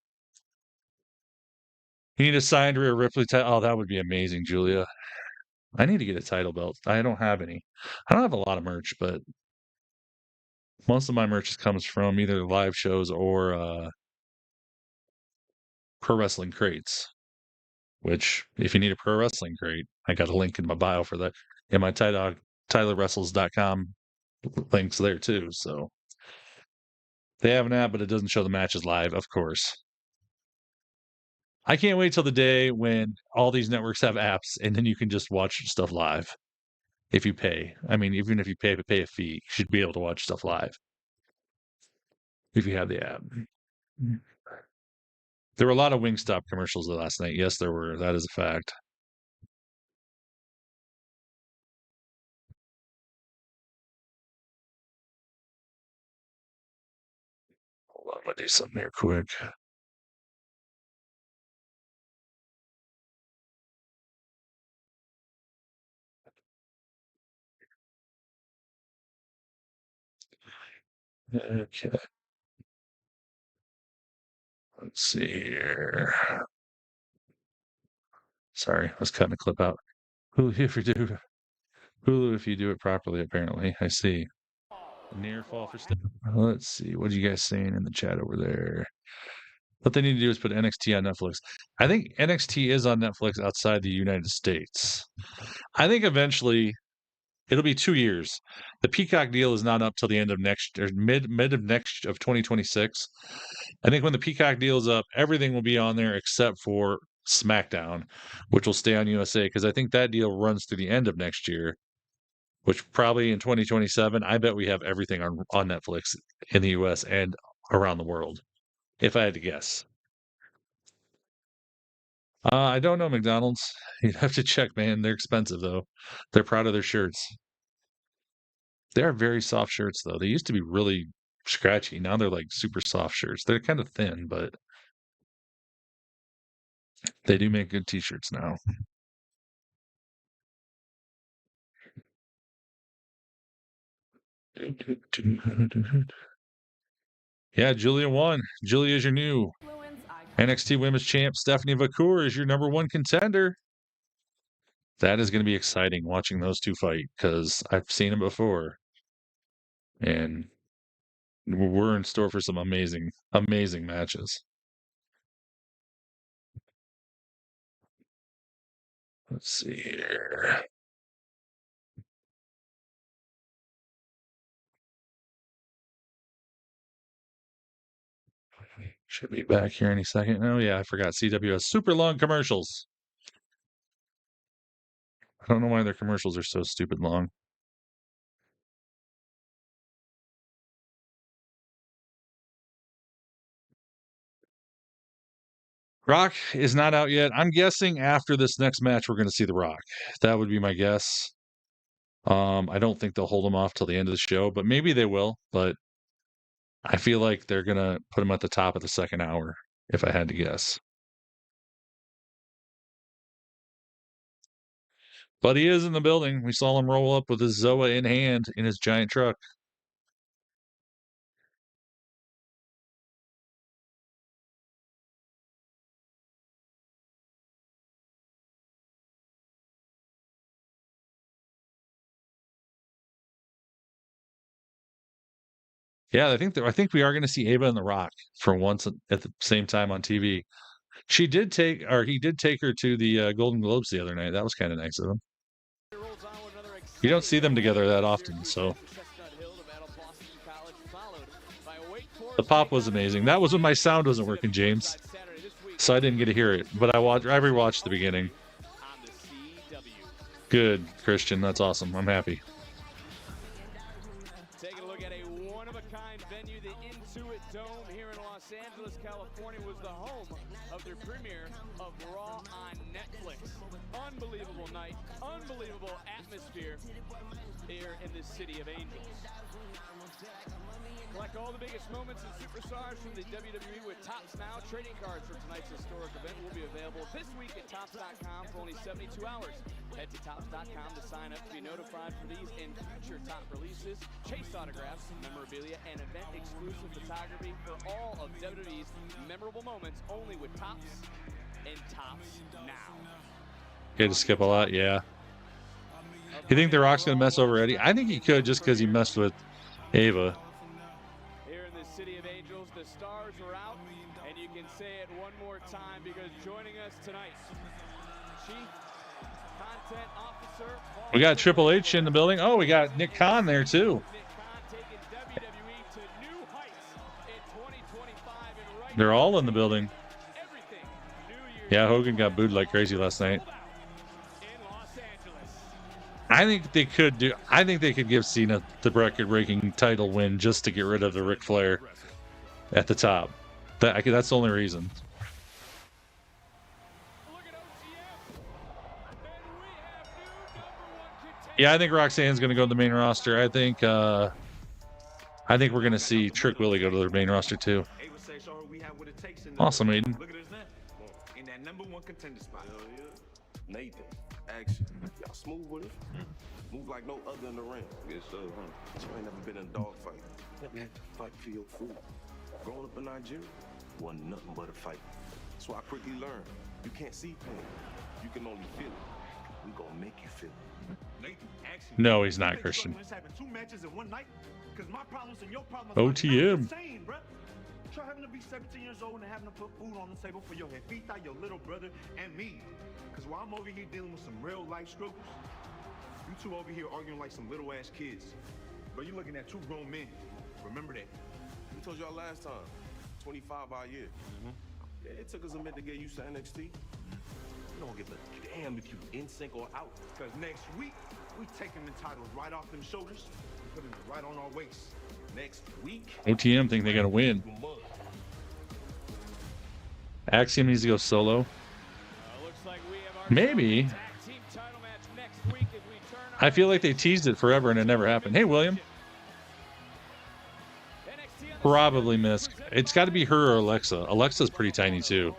You need a signed Rhea Ripley title. Oh, that would be amazing, Julia. I need to get a title belt. I don't have any. I don't have a lot of merch, but most of my merch comes from either live shows or pro wrestling crates. Which, if you need a pro wrestling crate, I got a link in my bio for that. And my TylerWrestles.com links there too. So they have an app, but it doesn't show the matches live, of course. I can't wait till the day when all these networks have apps and then you can just watch stuff live if you pay. I mean, even if you pay a fee, you should be able to watch stuff live if you have the app. There were a lot of Wingstop commercials last night. Yes, there were. That is a fact. Hold on, I'm gonna do something here quick. Okay. Let's see here. Sorry, I was cutting a clip out. Hulu if you do it properly, apparently. I see. Near fall for Steph. Let's see. What are you guys saying in the chat over there? What they need to do is put NXT on Netflix. I think NXT is on Netflix outside the United States. I think eventually it'll be 2 years. The Peacock deal is not up till the end of next or mid of next of 2026. I think when the Peacock deal is up, everything will be on there except for SmackDown, which will stay on USA because I think that deal runs through the end of next year, which probably in 2027, I bet we have everything on Netflix in the US and around the world, if I had to guess. I don't know McDonald's. You'd have to check, man. They're expensive though. They're proud of their shirts. They are very soft shirts though. They used to be really scratchy. Now they're like super soft shirts. They're kind of thin, but they do make good t-shirts now. Yeah, Julia won. Julia is your new NXT Women's Champ. Stephanie Vacour is your number one contender. That is going to be exciting watching those two fight because I've seen them before. And we're in store for some amazing, amazing matches. Let's see here. Should be back here any second. Oh, yeah, I forgot. CWS super long commercials. I don't know why their commercials are so stupid long. Rock is not out yet. I'm guessing after this next match, we're going to see The Rock. That would be my guess. I don't think they'll hold him off till the end of the show, but maybe they will. But I feel like they're going to put him at the top of the second hour, if I had to guess. But he is in the building. We saw him roll up with his Zoa in hand in his giant truck. Yeah, I think we are going to see Ava and The Rock for once at the same time on TV. He did take her to the Golden Globes the other night. That was kind of nice of him. You don't see them together that often, so. The pop was amazing. That was when my sound wasn't working, James, so I didn't get to hear it. But I rewatched the beginning. Good, Christian. That's awesome. I'm happy. Taking a look at a one-of-a-kind venue, the Intuit Dome here in Los Angeles, California, was the home of their premiere of Raw on Netflix. Unbelievable night, unbelievable atmosphere here in the City of Angels. Collect all the biggest moments and superstars from the WWE with Topps Now. Trading cards for tonight's historic event will be available this week at Topps.com for only 72 hours. Head to Topps.com to sign up to be notified for these and future top releases, chase autographs, memorabilia, and event-exclusive photography for all of WWE's memorable moments only with Topps and Topps Now. You had to skip a lot, yeah. You think The Rock's going to mess over Eddie? I think he could just because he messed with Ava. Here in the City of Angels, the stars are out, and you can say it one more time because joining us tonight, Chief Content Officer. We got Triple H in the building. Oh, we got Nick Khan there too. Nick Khan taking WWE to new heights in 2025 and right They're all in the building. everything New Year's Yeah, Hogan got booed like crazy last night. in Los Angeles. I think they could give Cena the record-breaking title win just to get rid of the Ric Flair at the top. That's the only reason. Look at OCM. And we have new number one contender. Yeah, I think Roxanne's going to go to the main roster. I think we're going to see Trick Willie go to the main roster too. Awesome, Aiden. Look at his name. In that number one contender spot. Nathan, action. Y'all smooth with it? Move like no other in the ring. Yes, sir, huh? You ain't never been in a dog fight. Never had to fight for your food. Growing up in Nigeria, wasn't nothing but a fight. So I quickly learned, you can't see pain. You can only feel it. We gonna make you feel it. Nathan, action. No, he's not, Christian. Let's have 2 matches in one night. Because my problems and your problems OTM. are the same, bro. Try having to be 17 years old and having to put food on the table for your jefita, your little brother, and me. Because while I'm over here dealing with some real life struggles, you two over here arguing like some little ass kids. But you're looking at 2 grown men. Remember that. We told y'all last time, 25 our year. Yeah, it took us a minute to get used to NXT. We don't give a damn if you in sync or out. Because next week, we taking the titles right off them shoulders and putting it right on our waist. Next week, OTM think they got to win. Axiom needs to go solo. Looks like we have our Maybe. tag team title match next week as we turn I feel like they teased it forever and it never happened. Hey, William. Probably missed. It's got to be her or Alexa. Alexa's pretty tiny too.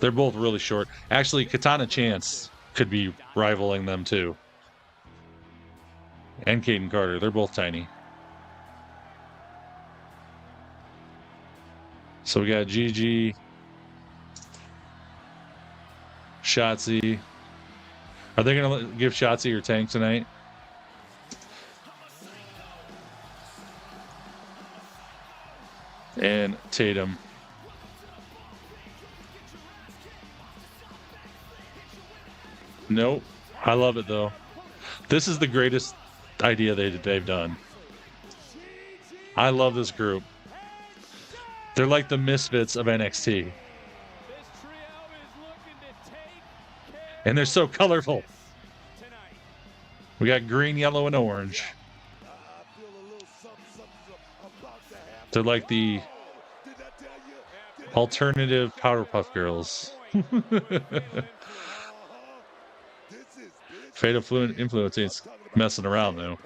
They're both really short. Actually, Katana Chance could be rivaling them too. And Kaden Carter. They're both tiny. So we got Gigi, Shotzi. Are they going to give Shotzi her tank tonight? And Tatum. Nope. I love it though. This is the greatest idea they've done. I love this group. They're like the misfits of NXT. And they're so colorful. We got green, yellow, and orange. They're like the alternative Powderpuff Girls. Fatal Influence ain't messing around though. No,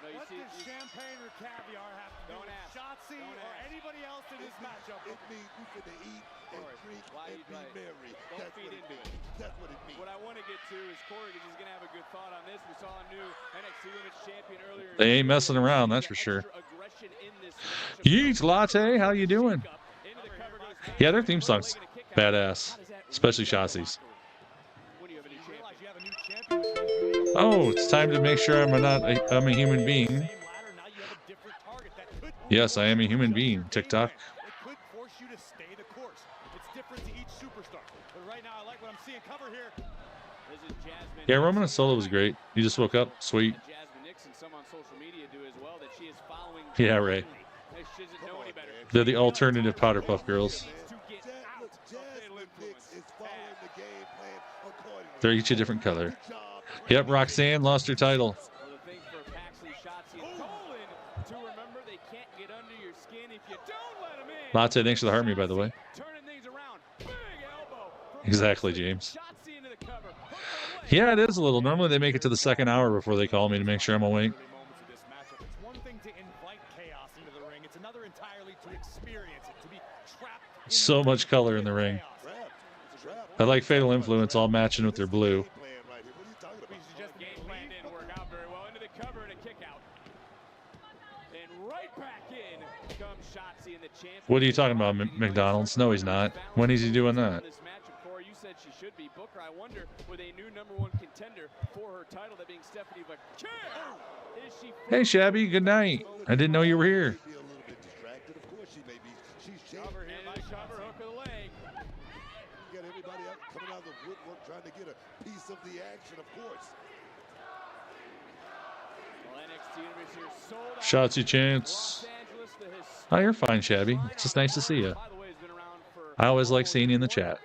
you see champagne or caviar have to do with Shotzi or anybody else in this matchup? It means we finna eat and drink and be merry. That's what it means. That's what it means. What I want to get to is Corey, because he's going to have a good thought on this. We saw a new NXT Women's Champion earlier. They ain't messing around, that's for sure. Yeet Latte, how you doing? Yeah, their theme song's badass, especially Shotzi's. Oh, it's time to make sure I'm a human being. Yes, I am a human being. TikTok. Could force you to stay the course. It's different to each superstar. But right now, I like what I'm seeing. Cover here. Yeah, Roman Solo was great. You just woke up. Sweet. Yeah, right. They're the alternative Powder Puff Girls. They're each a different color. Yep, Roxanne lost her title. Latte, thanks for the heart me, by the way. Exactly, James. Yeah, it is a little. Normally they make it to the second hour before they call me to make sure I'm awake. It's one thing to invite chaos into the ring. It's another entirely to experience it, to be trapped. So much color in the ring. I like Fatal Influence all matching with their blue. What are you talking about, McDonald's? No, he's not. When is he doing that? I wonder, with a new #1 contender for her title, that being Stephanie Vaquer. Hey, Shabby, good night. I didn't know you were here. Cover here by cover, hook of the leg. You got everybody out coming out of the woodwork trying to get a piece of the action, of course. Well, NXT Universe here sold out. Shotzi Chance. Oh, you're fine, Shabby. It's just nice to see you. I always like seeing you in the chat.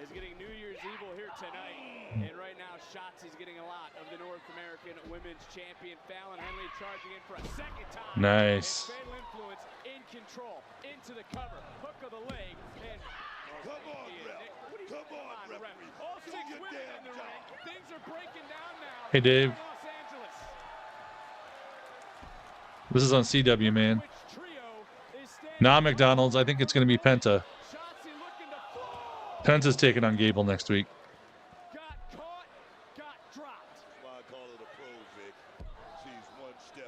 Is getting New Year's Evil here tonight, and right now Shotzi's getting a lot of the North American Women's Champion. Fallon Henley charging in for a second time. Nice. And Fatal Influence in control into the cover, hook of the leg, and come on, ref. Come on, referee. All 6 women in the ring. Things are breaking down now. Hey, Dave. Los Angeles. This is on CW, man. Nah, McDonald's. I think it's going to be Penta. Penta's taking on Gable next week.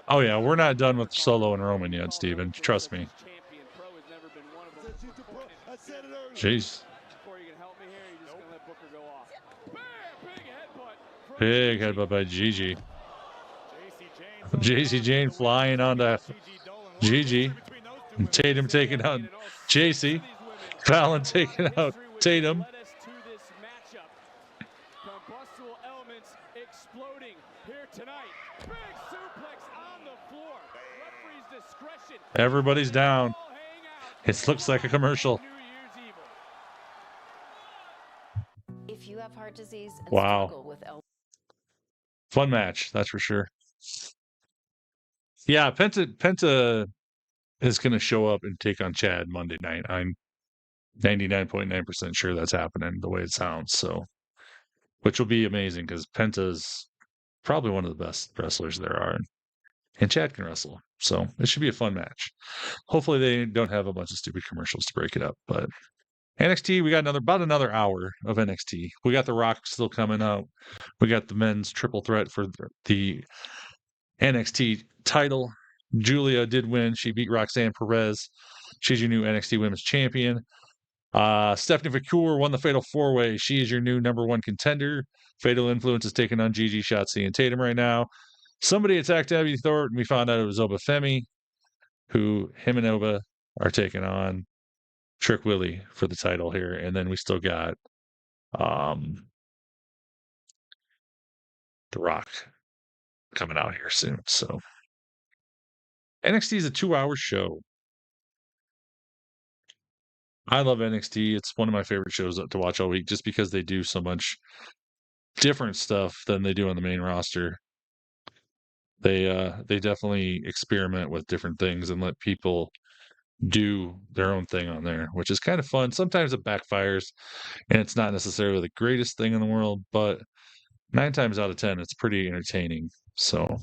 Oh, yeah. We're not done with Solo and Roman yet, Steven. Trust me. Jeez. Big headbutt by Gigi. JC Jane flying onto Gigi. And Tatum taking out JC. Fallon taking out Tatum. Combustible elements exploding here tonight. Big suplex on the floor. Referee's discretion. Everybody's down. It looks like a commercial. If you have heart disease and wow. struggle with Fun match, that's for sure. Yeah, Penta is going to show up and take on Chad Monday night. I'm 99.9% sure that's happening the way it sounds. So, which will be amazing because Penta's probably one of the best wrestlers there are, and Chad can wrestle. So it should be a fun match. Hopefully they don't have a bunch of stupid commercials to break it up. But NXT, we got about another hour of NXT. We got The Rock still coming out. We got the men's triple threat for the NXT title. Julia did win. She beat Roxanne Perez. She's your new NXT Women's Champion. Stephanie Vaquer won the Fatal 4-Way. She is your new #1 contender. Fatal Influence is taking on Gigi, Shotzi, and Tatum right now. Somebody attacked Abby Thornton. We found out it was Oba Femi, who him and Oba are taking on Trick Willie for the title here. And then we still got The Rock coming out here soon. So NXT is a 2-hour show. I love NXT. It's one of my favorite shows to watch all week just because they do so much different stuff than they do on the main roster. They definitely experiment with different things and let people do their own thing on there, which is kind of fun. Sometimes it backfires and it's not necessarily the greatest thing in the world, but 9 times out of 10, it's pretty entertaining. So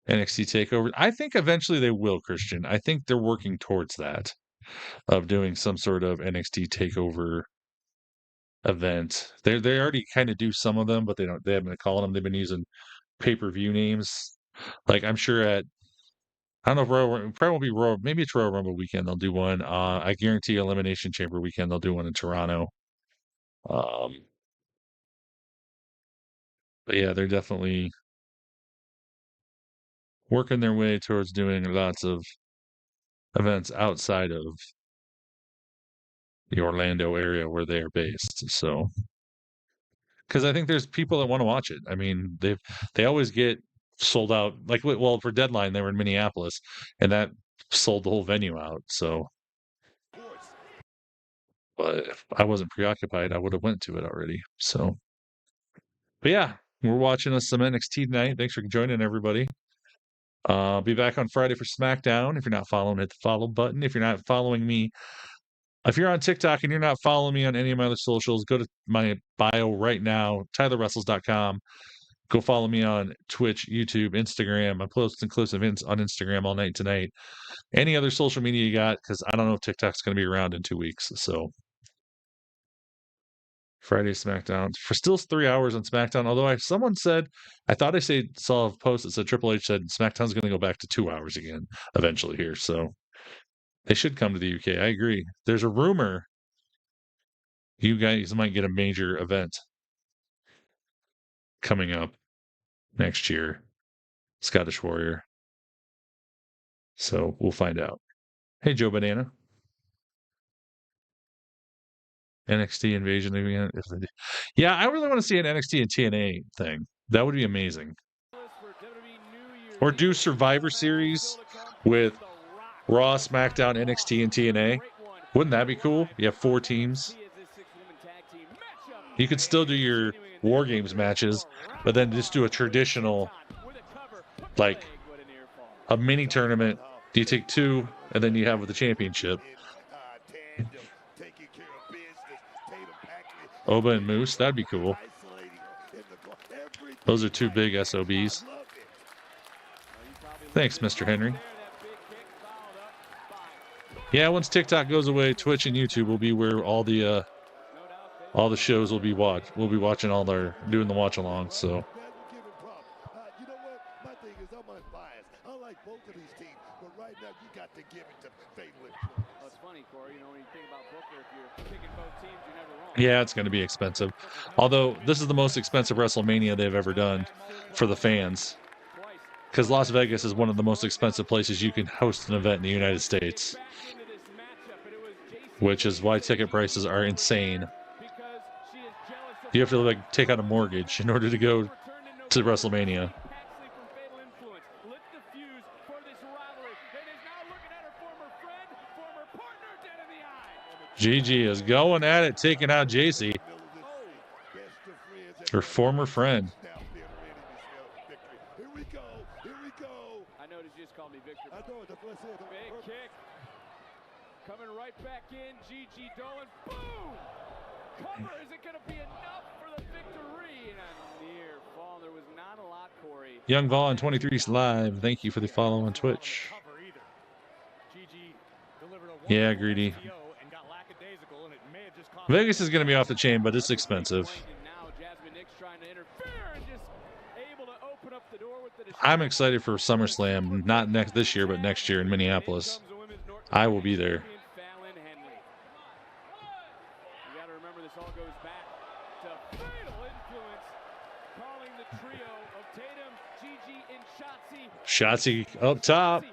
NXT TakeOver. I think eventually they will, Christian. I think they're working towards that, of doing some sort of NXT TakeOver event. They already kind of do some of them, but they haven't been calling them. They've been using pay-per-view names. Like I'm sure at, I don't know if probably won't be Royal, maybe it's Royal Rumble weekend they'll do one. I guarantee Elimination Chamber weekend they'll do one in Toronto. But yeah, they're definitely working their way towards doing lots of events outside of the Orlando area where they are based. So, because I think there's people that want to watch it. I mean, they always get sold out. Like, well, for Deadline, they were in Minneapolis, and that sold the whole venue out. So, but if I wasn't preoccupied, I would have went to it already. So, but yeah, we're watching us some NXT tonight. Thanks for joining, everybody. I'll be back on Friday for Smackdown. If you're not following, hit the follow button. If you're not following me, if you're on TikTok and you're not following me on any of my other socials, go to my bio right now, TylerWrestles.com. Go follow me on Twitch, YouTube, Instagram. I post exclusive events on Instagram all night tonight. Any other social media you got, because I don't know if TikTok's going to be around in 2 weeks. So Friday SmackDown. For still 3 hours on SmackDown, although someone said, I thought saw a post that said Triple H said SmackDown's going to go back to 2 hours again eventually here. So they should come to the UK. I agree. There's a rumor you guys might get a major event coming up next year. Scottish Warrior. So we'll find out. Hey, Joe Banana. NXT Invasion. Yeah, I really want to see an NXT and TNA thing. That would be amazing. Or do Survivor Series with Raw, SmackDown, NXT, and TNA. Wouldn't that be cool? You have 4 teams. You could still do your War Games matches, but then just do a traditional, like a mini tournament. You take 2, and then you have the championship. Oba and Moose, that'd be cool. Those are 2 big SOBs. Thanks, Mr. Henry. Yeah, once TikTok goes away, Twitch and YouTube will be where all the shows will be watched. We'll be watching doing the watch along. So. You know what? My thing is, I'm unbiased. I like both of these teams, but right now you got to give it to Fatal Influence. Well, it's funny, Corey. You know, when you think about Booker, if you're picking both teams, you're never wrong. Yeah, it's going to be expensive. Although this is the most expensive WrestleMania they've ever done for the fans. Because Las Vegas is one of the most expensive places you can host an event in the United States. Which is why ticket prices are insane. You have to take out a mortgage in order to go to WrestleMania. Gigi is going at it, taking out JC. Her former friend. Here we go. I noticed you just called me Victor. I know, that's what I said. Big kick. Coming right back in, Gigi Dolan. Boom! Cover, is it going to be enough for the victory? And a near fall. There was not a lot, Corey. Young Vaughn 23's live. Thank you for the follow on Twitch. Yeah, greedy. Vegas is going to be off the chain, but it's expensive. I'm excited for SummerSlam, not this year, but next year in Minneapolis. I will be there. Shotzi up top.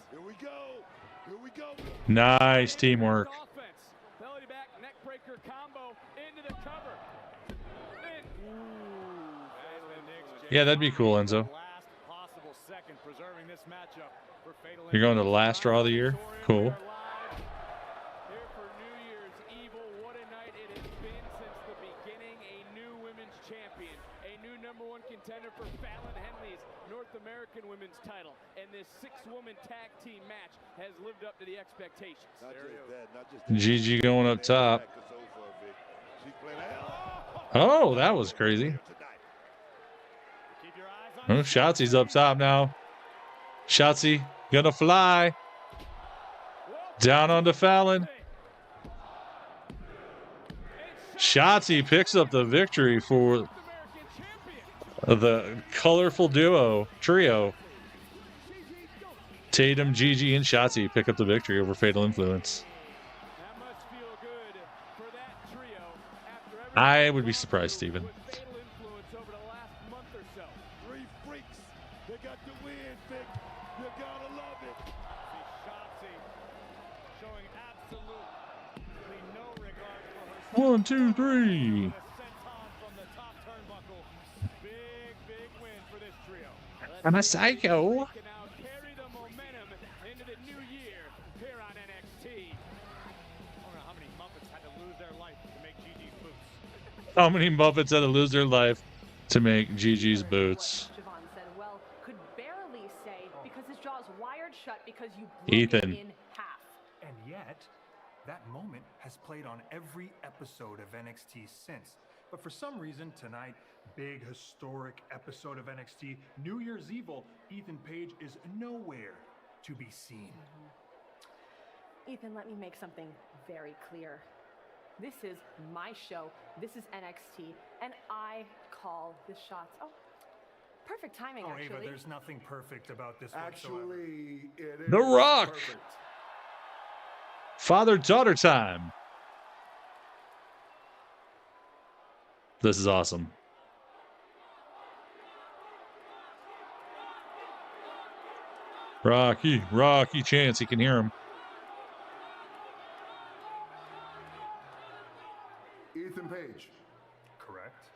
Here we go. Nice teamwork. Belly back, neck breaker combo into the cover. Yeah, that'd be cool, Enzo. You're going to the last Raw of the year? Cool. Here for New Year's Evil. What a night it has been since the beginning. A new women's champion, a new #1 contender for Fallon Henley's North American Women's title, and this 6-woman tag team match has lived up to the expectations. Gigi going up top. Oh, that was crazy. Oh, Shotzi's up top now. Shotzi gonna fly down onto Fallon. Shotzi picks up the victory for the colorful trio. Tatum, Gigi, and Shotzi pick up the victory over Fatal Influence. I would be surprised, Steven. One, two, three. I'm a psycho. How many Muppets had to lose their life to make Gigi's boots? Javon said, well, could barely say because his jaw's wired shut because you broke Ethan. it in half. And yet, that moment has played on every episode of NXT since. But for some reason, tonight, big historic episode of NXT, New Year's Evil, Ethan Page is nowhere to be seen. Ethan, let me make something very clear. This is my show. This is NXT, and I call the shots. Oh, perfect timing, actually. Ava, there's nothing perfect about this whatsoever. Actually, it is The Rock. perfect. Father-daughter time. This is awesome. Rocky chants. He can hear him. Ethan Page. Correct.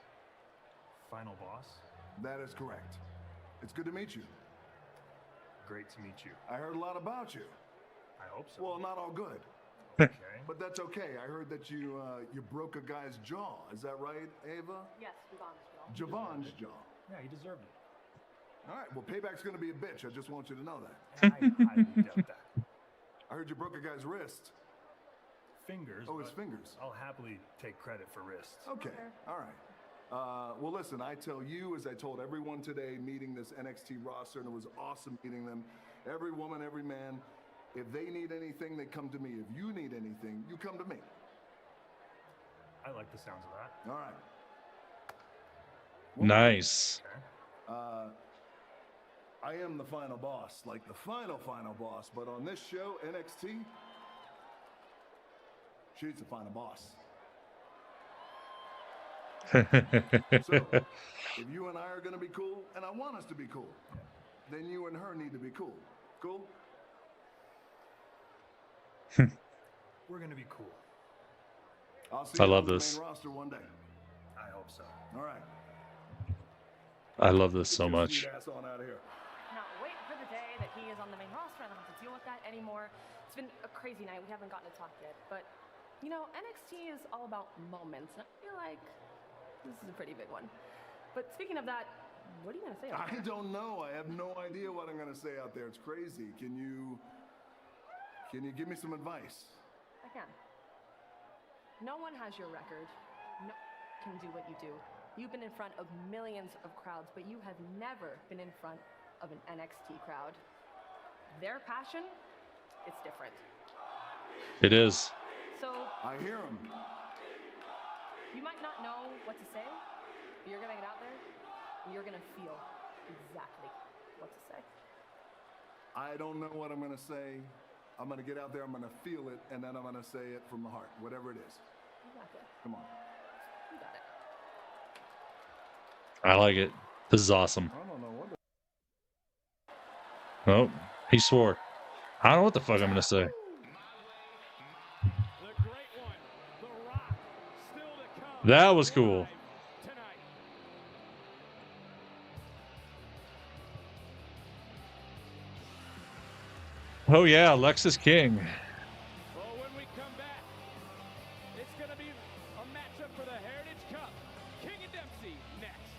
Final boss. That is correct. It's good to meet you. Great to meet you. I heard a lot about you. I hope so. Well, not all good. Okay. But that's okay. I heard that you broke a guy's jaw. Is that right, Ava? Yes, Javon's jaw. Javon's jaw. Yeah, he deserved it. All right. Well, payback's going to be a bitch. I just want you to know that. I highly doubt that. I heard you broke a guy's wrist. Fingers. Oh, his fingers. I'll happily take credit for wrists. Okay. All right. Well, listen, I tell you, as I told everyone today, meeting this NXT roster, and it was awesome meeting them. Every woman, every man, if they need anything, they come to me. If you need anything, you come to me. I like the sounds of that. All right. Nice. Okay. I am the final boss, like the final boss. But on this show, NXT, she's the final boss. So, if you and I are going to be cool, and I want us to be cool, then you and her need to be cool. Cool? We're going to be cool. I'll see I you love on the this. main roster one day. I hope so. All right. I love this so Get your much. sweet ass on out of here. Cannot wait for the day that he is on the main roster. I don't have to deal with that anymore. It's been a crazy night. We haven't gotten to talk yet. But, you know, NXT is all about moments. And I feel like this is a pretty big one. But speaking of that, what are you going to say? I don't know. I have no idea what I'm going to say out there. It's crazy. Can you give me some advice? I can. No one has your record. No one can do what you do. You've been in front of millions of crowds, but you have never been in front of an NXT crowd. Their passion, it's different. It is. So I hear him. you might not know what to say, but you're gonna get out there and you're gonna feel exactly what to say. I don't know what I'm going to say. I'm going to get out there, I'm going to feel it, and then I'm going to say it from the heart, whatever it is. Exactly. Come on. You got it. I like it. This is awesome. I don't know what Oh, he swore. I don't know what the fuck I'm gonna say. That was cool. Oh yeah, Alexis King. Well, when we come back, it's going to be a matchup for the Heritage Cup. King and Dempsey next.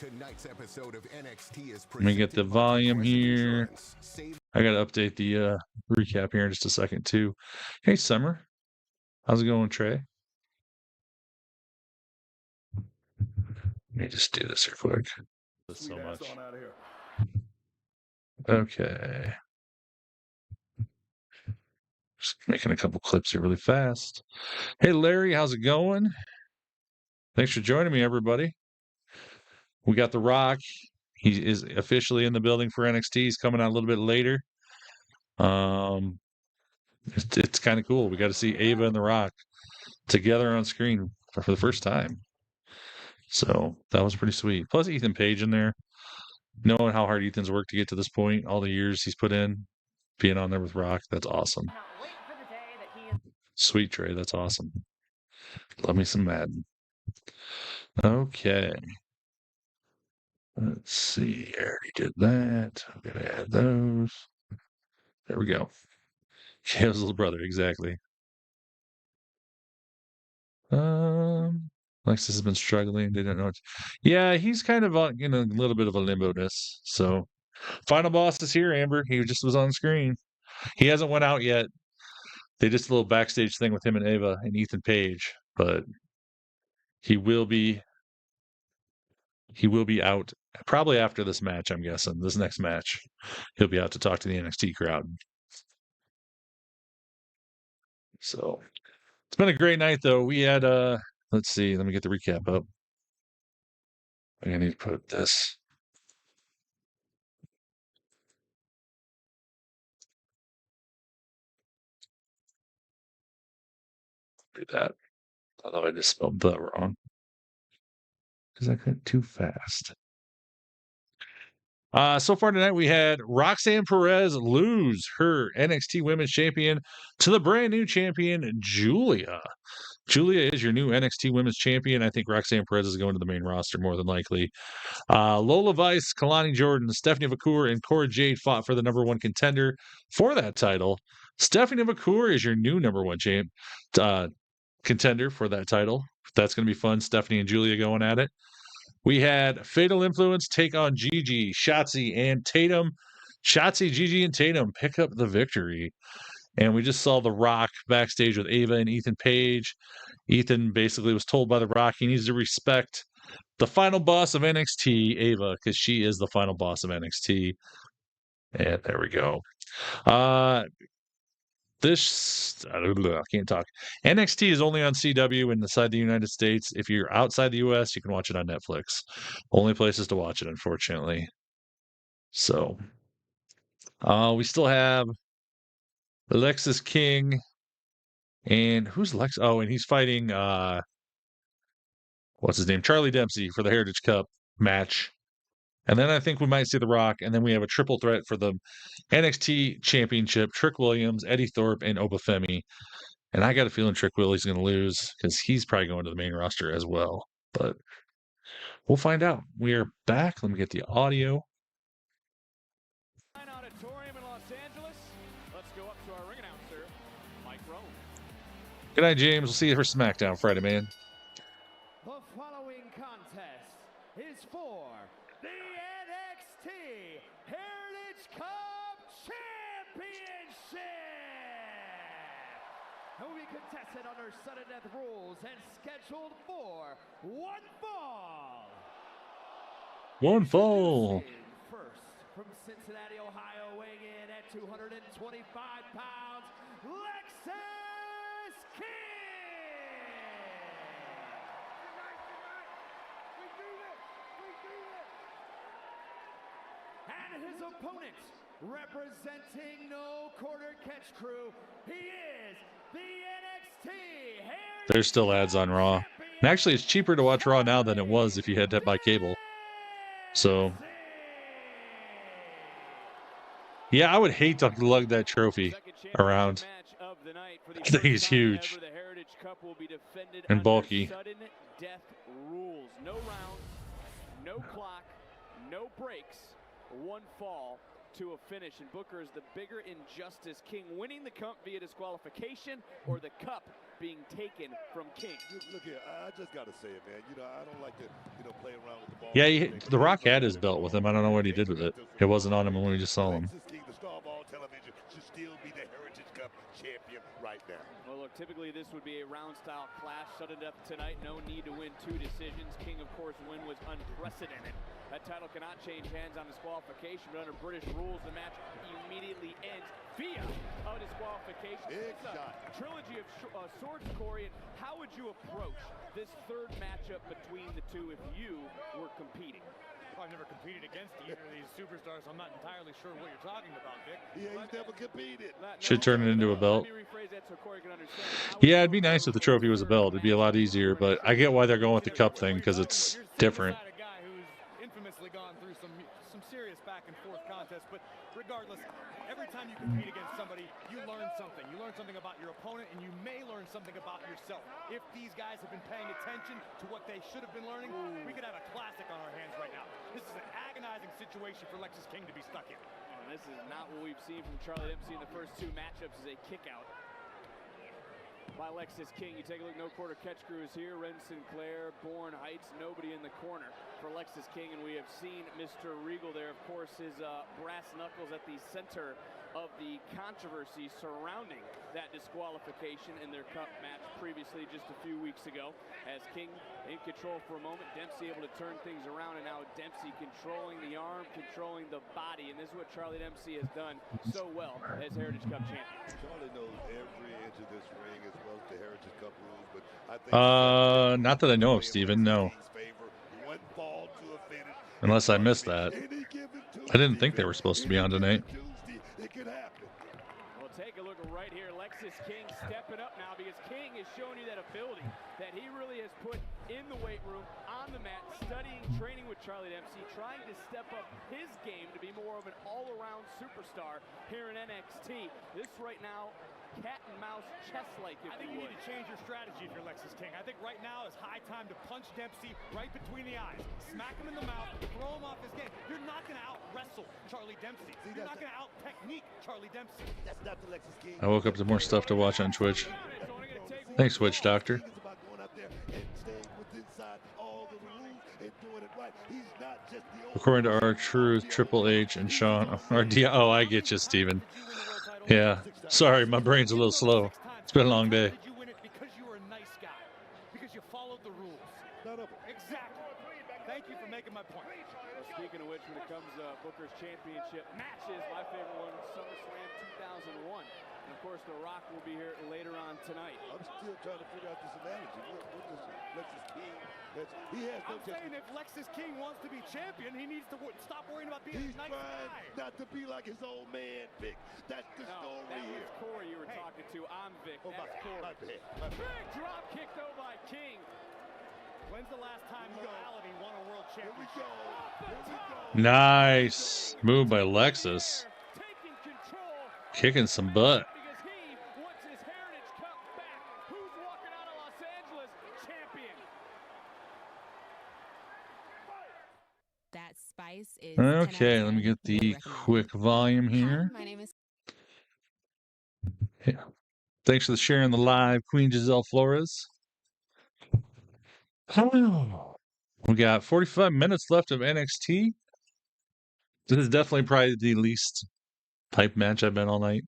Tonight's episode of NXT is Let me get the volume here. I got to update the recap here in just a second, too. Hey, Summer. How's it going, Trey? Let me just do this real quick. So much. Okay. Just making a couple clips here really fast. Hey, Larry, how's it going? Thanks for joining me, everybody. We got The Rock. He is officially in the building for NXT. He's coming out a little bit later. It's kind of cool. We got to see Ava and The Rock together on screen for the first time. So that was pretty sweet. Plus Ethan Page in there. Knowing how hard Ethan's worked to get to this point, all the years he's put in, being on there with Rock, that's awesome. Sweet Trey, that's awesome. Love me some Madden. Okay. Let's see. I already did that. I'm going to add those. There we go. His little brother, exactly. Lexus has been struggling. They don't know. Yeah, he's kind of in a little bit of a limbo-ness. So, final boss is here, Amber. He just was on screen. He hasn't went out yet. They just a little backstage thing with him and Ava and Ethan Page, but he will be out probably after this match, I'm guessing. This next match. He'll be out to talk to the NXT crowd. So, it's been a great night though. We had let's see, let me get the recap up. I need to put this. Do that. Although I just spelled that wrong. Because I cut too fast. So far tonight, we had Roxanne Perez lose her NXT Women's Champion to the brand new champion, Julia. Julia is your new NXT Women's Champion. I think Roxanne Perez is going to the main roster more than likely. Lola Vice, Kalani Jordan, Stephanie Vacour, and Cora Jade fought for the number one contender for that title. Stephanie Vacour is your new number one contender for that title. That's going to be fun. Stephanie and Julia going at it. We had Fatal Influence take on Gigi, Shotzi, and Tatum. Shotzi, Gigi, and Tatum pick up the victory. And we just saw The Rock backstage with Ava and Ethan Page. Ethan basically was told by The Rock he needs to respect the final boss of NXT, Ava, because she is the final boss of NXT. And there we go. I can't talk. NXT is only on CW inside the United States. If you're outside the US, you can watch it on Netflix. Only places to watch it, unfortunately. So, we still have Alexis King. And who's Lex? Oh, and he's fighting, what's his name? Charlie Dempsey for the Heritage Cup match. And then I think we might see The Rock. And then we have a triple threat for the NXT Championship. Trick Williams, Eddie Thorpe, and Obafemi. And I got a feeling Trick Willie's going to lose because he's probably going to the main roster as well. But we'll find out. We are back. Let me get the audio. Auditorium in Los Angeles. Let's go up to our ring announcer, Mike Rome. Good night, James. We'll see you for Smackdown Friday, man. The following contest is for the NXT Heritage Cup Championship. Who will be contested under sudden death rules and scheduled for one fall. One fall. First, from Cincinnati, Ohio, weighing in at 225 pounds, Lexus King. And his opponent, representing No Quarter Catch Crew, he is the NXT Heritage. There's still ads on Raw. And actually, it's cheaper to watch Raw now than it was if you had to buy cable. So, yeah, I would hate to lug that trophy around. I think it's huge and bulky. Sudden death rules. No rounds, no clock, no breaks, one fall. to a finish, and Booker is the bigger injustice. King winning the cup via disqualification, or the cup being taken from King. Look here, I just got to say it, man. I don't like to, play around with the ball. Yeah, The Rock had his belt with him. I don't know what he did with it. It wasn't on him when we just saw him. King, the star of all television, should still be the Heritage Cup champion right now. Well, look, typically this would be a round-style clash. Sudden death tonight. No need to win 2 decisions. King, of course, win was unprecedented. That title cannot change hands on disqualification, but under British rules, the match immediately ends via a disqualification. It's a trilogy of swords, Corey. And how would you approach this third matchup between the two if you were competing? I've never competed against either of these superstars. I'm not entirely sure what you're talking about, Vic. Yeah, he's never competed. Should turn it into a belt. Let me rephrase that so Corey can understand. Yeah, it'd be nice if the trophy was a belt. It'd be a lot easier, but I get why they're going with the cup thing because it's different. A guy who's infamously gone through some serious back and forth contests, but regardless, every time you compete against somebody, you learn something. You learn something about your opponent, and you may learn something about yourself. If these guys have been paying attention to what they should have been learning, we could have a classic on our hands right now. This is an agonizing situation for Lexis King to be stuck in. This is not what we've seen from Charlie Dempsey in the first 2 matchups as a kick out by Lexis King. You take a look, no quarter catch crews here. Ren Sinclair, Bourne Heights, nobody in the corner for Lexis King. And we have seen Mr. Regal there, of course, his brass knuckles at the center of the controversy surrounding that disqualification in their cup match previously just a few weeks ago. As King in control for a moment, Dempsey able to turn things around, and now Dempsey controlling the arm, controlling the body, and this is what Charlie Dempsey has done so well as Heritage Cup champion. Charlie knows every inch of this ring as well as the Heritage Cup rules, but I think Not that I know of, Steven, no. One fall to a finish. Unless I missed that. I didn't think they were supposed to be on tonight. It could happen. Well, take a look right here. Lexis King stepping up now because King is showing you that ability that he really has put in the weight room, on the mat, studying, training with Charlie Dempsey, trying to step up his game to be more of an all-around superstar here in NXT. This right now, cat and mouse chess-like, if I think you need to change your strategy if you're Lexis King. I think right now is high time to punch Dempsey right between the eyes, smack him in the mouth, throw him off his game. You're not going to out-wrestle Charlie Dempsey. You're not going to out-technique Charlie Dempsey. That's not the Lexis King. I woke up to more stuff to watch on Twitch. Thanks, Witch Doctor. According to R-Truth, Triple H, and Sean. Oh, I get you, Steven. Yeah. Sorry, my brain's a little slow. It's been a long day. Did you win it because you were a nice guy? Because you followed the rules? Exactly. Thank you for making my point. Well, speaking of which, when it comes to Booker's Championship matches, my favorite one, SummerSlam 2001. And of course, The Rock will be here later on tonight. I'm still trying to figure out this analogy. What does Lexis King? He has no I'm saying if Lexis King wants to be champion, he needs to stop worrying about being a nice guy. Not to be like his old man, Vic. That's the story that here. was Corey you were talking to. I'm Vic. Oh, That's Corey. my bad. Big drop kick though by King. When's the last time morality won a world championship? Nice move by Lexus. Taking control. Kicking some butt. Because he wants his Heritage Cup back. Who's walking out of Los Angeles champion? That spice is Okay, let me get the quick volume here. My name is Yeah. Thanks for sharing the live, Queen Giselle Flores. We got 45 minutes left of NXT. This is definitely probably the least hype match I've been all night.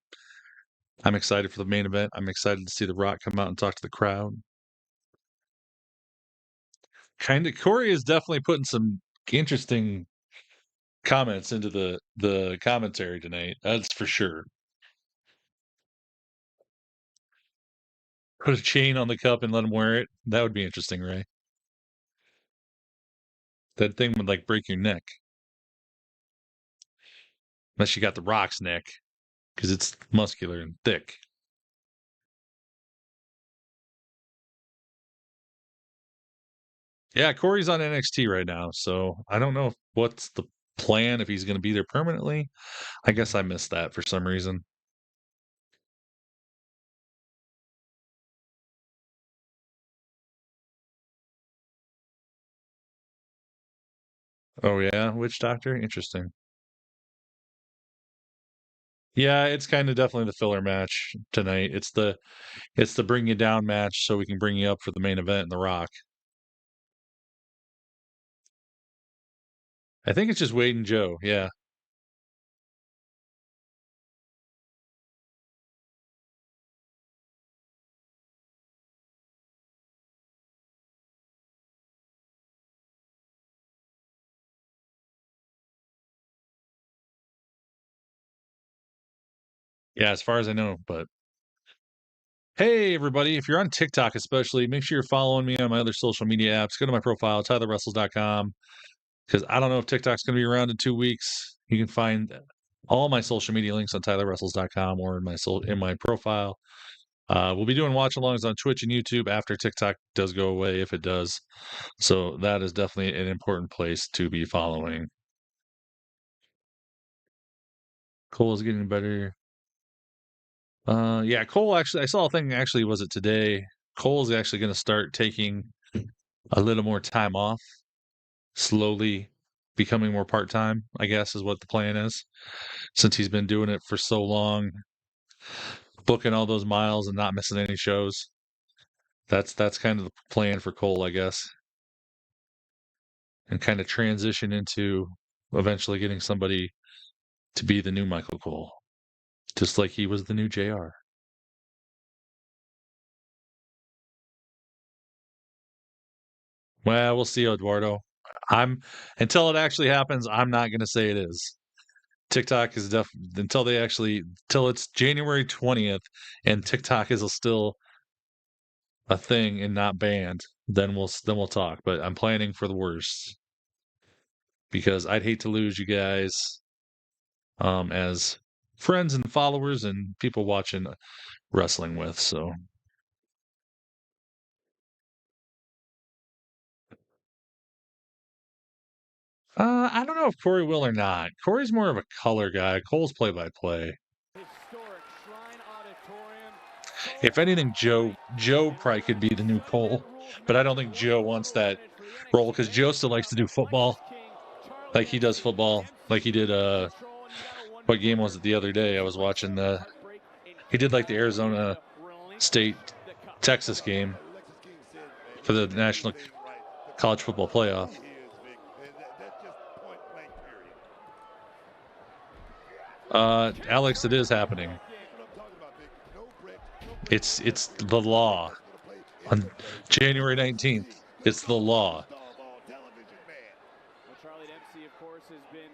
I'm excited for the main event. I'm excited to see The Rock come out and talk to the crowd. Corey is definitely putting some interesting comments into the commentary tonight. That's for sure. Put a chain on the cup and let him wear it. That would be interesting, Ray. That thing would like break your neck. Unless you got the Rock's neck, because it's muscular and thick. Yeah, Corey's on NXT right now, so I don't know what's the plan, if he's going to be there permanently. I guess I missed that for some reason. Oh yeah, Witch Doctor? Interesting. Yeah, it's kind of definitely the filler match tonight. It's the bring you down match so we can bring you up for the main event in The Rock. I think it's just Wade and Joe. Yeah. Yeah, as far as I know, but hey, everybody, if you're on TikTok especially, make sure you're following me on my other social media apps. Go to my profile, TylerWrestles.com, because I don't know if TikTok's going to be around in 2 weeks. You can find all my social media links on TylerWrestles.com or in my profile. We'll be doing watch-alongs on Twitch and YouTube after TikTok does go away, if it does. So that is definitely an important place to be following. Cole is getting better. Yeah, Cole actually, I saw a thing actually, was it today? Cole's actually going to start taking a little more time off, slowly becoming more part-time, I guess is what the plan is, since he's been doing it for so long, booking all those miles and not missing any shows. That's kind of the plan for Cole, I guess, and kind of transition into eventually getting somebody to be the new Michael Cole, just like he was the new JR. Well, we'll see, Eduardo. Until it actually happens, I'm not going to say it is. TikTok is until it's January 20th and TikTok is still a thing and not banned, then we'll talk. But I'm planning for the worst because I'd hate to lose you guys as friends and followers and people watching wrestling with. So I don't know if Corey will or not. Corey's more of a color guy. Cole's play-by-play. If anything, Joe probably could be the new Cole, but I don't think Joe wants that role because Joe still likes to do football, like he does football, like he did. What game was it the other day? I was watching he did like the Arizona State Texas game for the National College Football Playoff. Alex, it is happening. It's the law. On January 19th, it's the law. Charlie Dempsey, of course, has been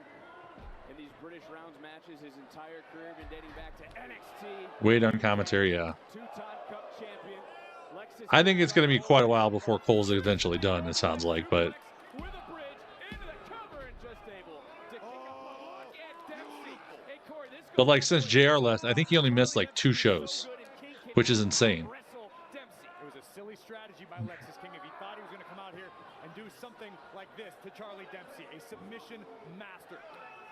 in these British rounds matches his entire career, been dating back to NXT. Wade on commentary, yeah. I think it's going to be quite a while before Cole's eventually done, it sounds like, but like since JR left, I think he only missed like 2 shows, which is insane. It was a silly strategy by Lexis King if he thought he was going to come out here and do something like this to Charlie Dempsey, a submission master,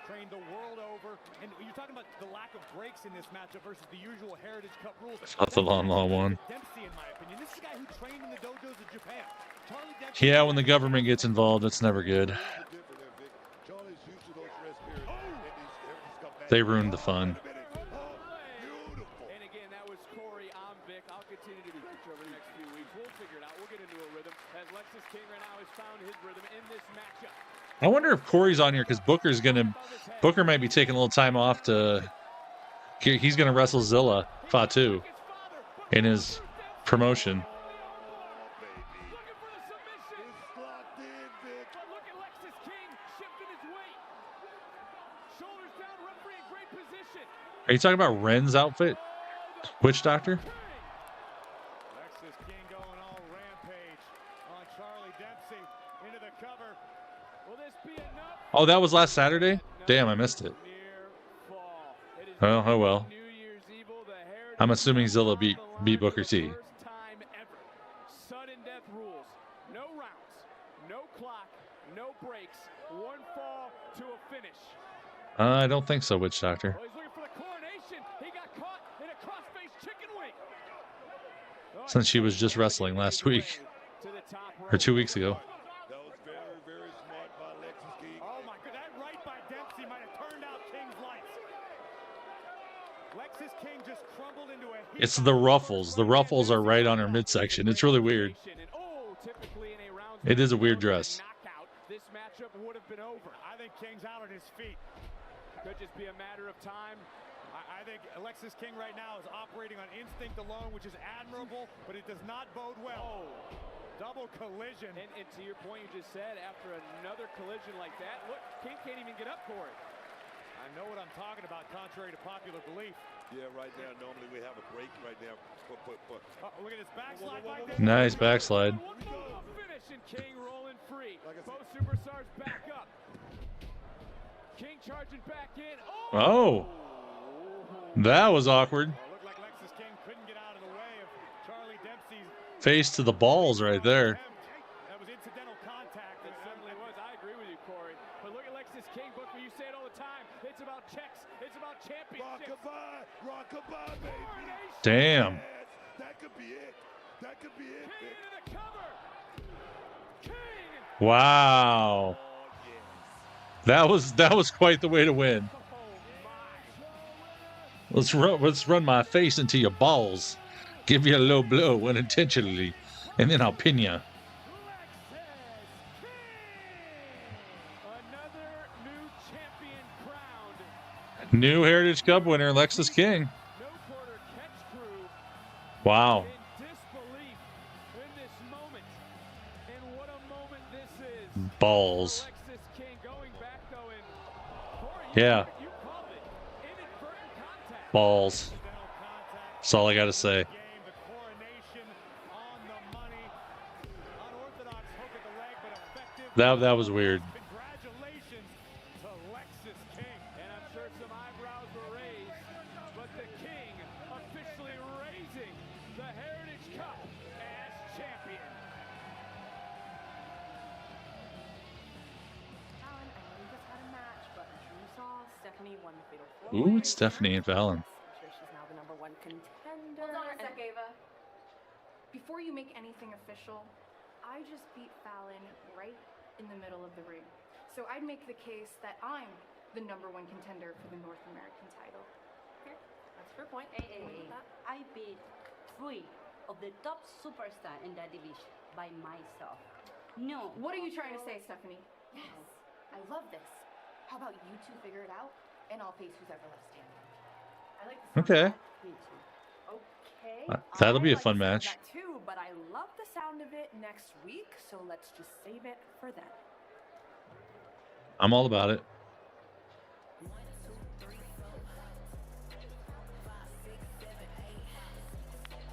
trained the world over. And you're talking about the lack of breaks in this matchup versus the usual Heritage Cup rules. That's a long one. Dempsey, in my opinion, this is a guy who trained in the dojos of Japan. Charlie Dempsey, yeah, when the government gets involved, it's never good. They ruined the fun. And again, that was Corey. I'm Vic. I'll continue to be Rich over the next few weeks. We'll figure it out. We'll get into a rhythm as Lexis King right now has found his rhythm in this matchup. I wonder if Corey's on here because Booker might be taking a little time off he's gonna wrestle Zilla Fatu in his promotion. Are you talking about Ren's outfit? Witch Doctor? Lexis King going all rampage on Charlie Dempsey into the cover. Will this be enough? Oh, that was last Saturday? Damn, I missed it. Oh well. I'm assuming Zilla beat Booker T. Sudden death rules. No rounds, no clock, no breaks. One fall to a finish. I don't think so, Witch Doctor. He got caught in a crossface chicken wing. Since she was just wrestling last week or 2 weeks ago. That was very, very smart by Lexis King. Oh my God, that right by Dempsey might have turned out King's lights. It's the ruffles. The ruffles are right on her midsection. It's really weird. It is a weird dress. This matchup would have been over. I think King's out on his feet. Could just be a matter of time. I think Alexis King right now is operating on instinct alone, which is admirable, but it does not bode well. Double collision. And to your point you just said, after another collision like that, look, King can't even get up for it. I know what I'm talking about, contrary to popular belief. Yeah, right now, normally we have a break right now. Look at this backslide by Denver. Nice backslide. One more finish and King rolling free. Both superstars back up. King charging back in. Oh! That was awkward. Looked like Alexis King couldn't get out of the way of Charlie Dempsey's Face to the balls right there. That was incidental contact. It certainly was. I agree with you, Corey. But look at Alexis King, Booker. You say it all the time. It's about checks. It's about championships. Rockabye, baby. Damn. That could be it. That could be it. King into the cover. King. Wow. That was quite the way to win. Let's run my face into your balls. Give you a low blow unintentionally, and then I'll pin you. Another new champion crowned. New Heritage Cup winner, Alexis King. No quarter catch crew. Wow. In disbelief in this moment. And what a moment this is. Balls. Alexis King going back though in Corey, Yeah. you called it. Inadvertent contact. Balls. That's all I got to say. The coronation on the money. Unorthodox hook at the leg, but effective. That was weird. Congratulations to Alexis King. And I'm sure some eyebrows were raised, but the King officially raising the Heritage Cup as champion. Alan, I know you just had a match, but I'm sure you saw Stephanie won the fatal four. Ooh, it's Stephanie and Fallon. I'm sure she's now the #1 contender. Hold on a sec, Ava. Before you make anything official, I just beat Fallon right in the middle of the ring. So I'd make the case that I'm the #1 contender for the North American title. Okay, that's a fair point. Hey. I beat 3 of the top superstars in that division by myself. No. What are you trying to say, Stephanie? Yes, I love this. How about you two figure it out, and I'll face who's ever left standing. I like the sound Okay. of that. Me too. Okay. That'll be a I fun like the sound of match. that too, but I love the sound of it next week, so let's just save it for then. I'm all about it.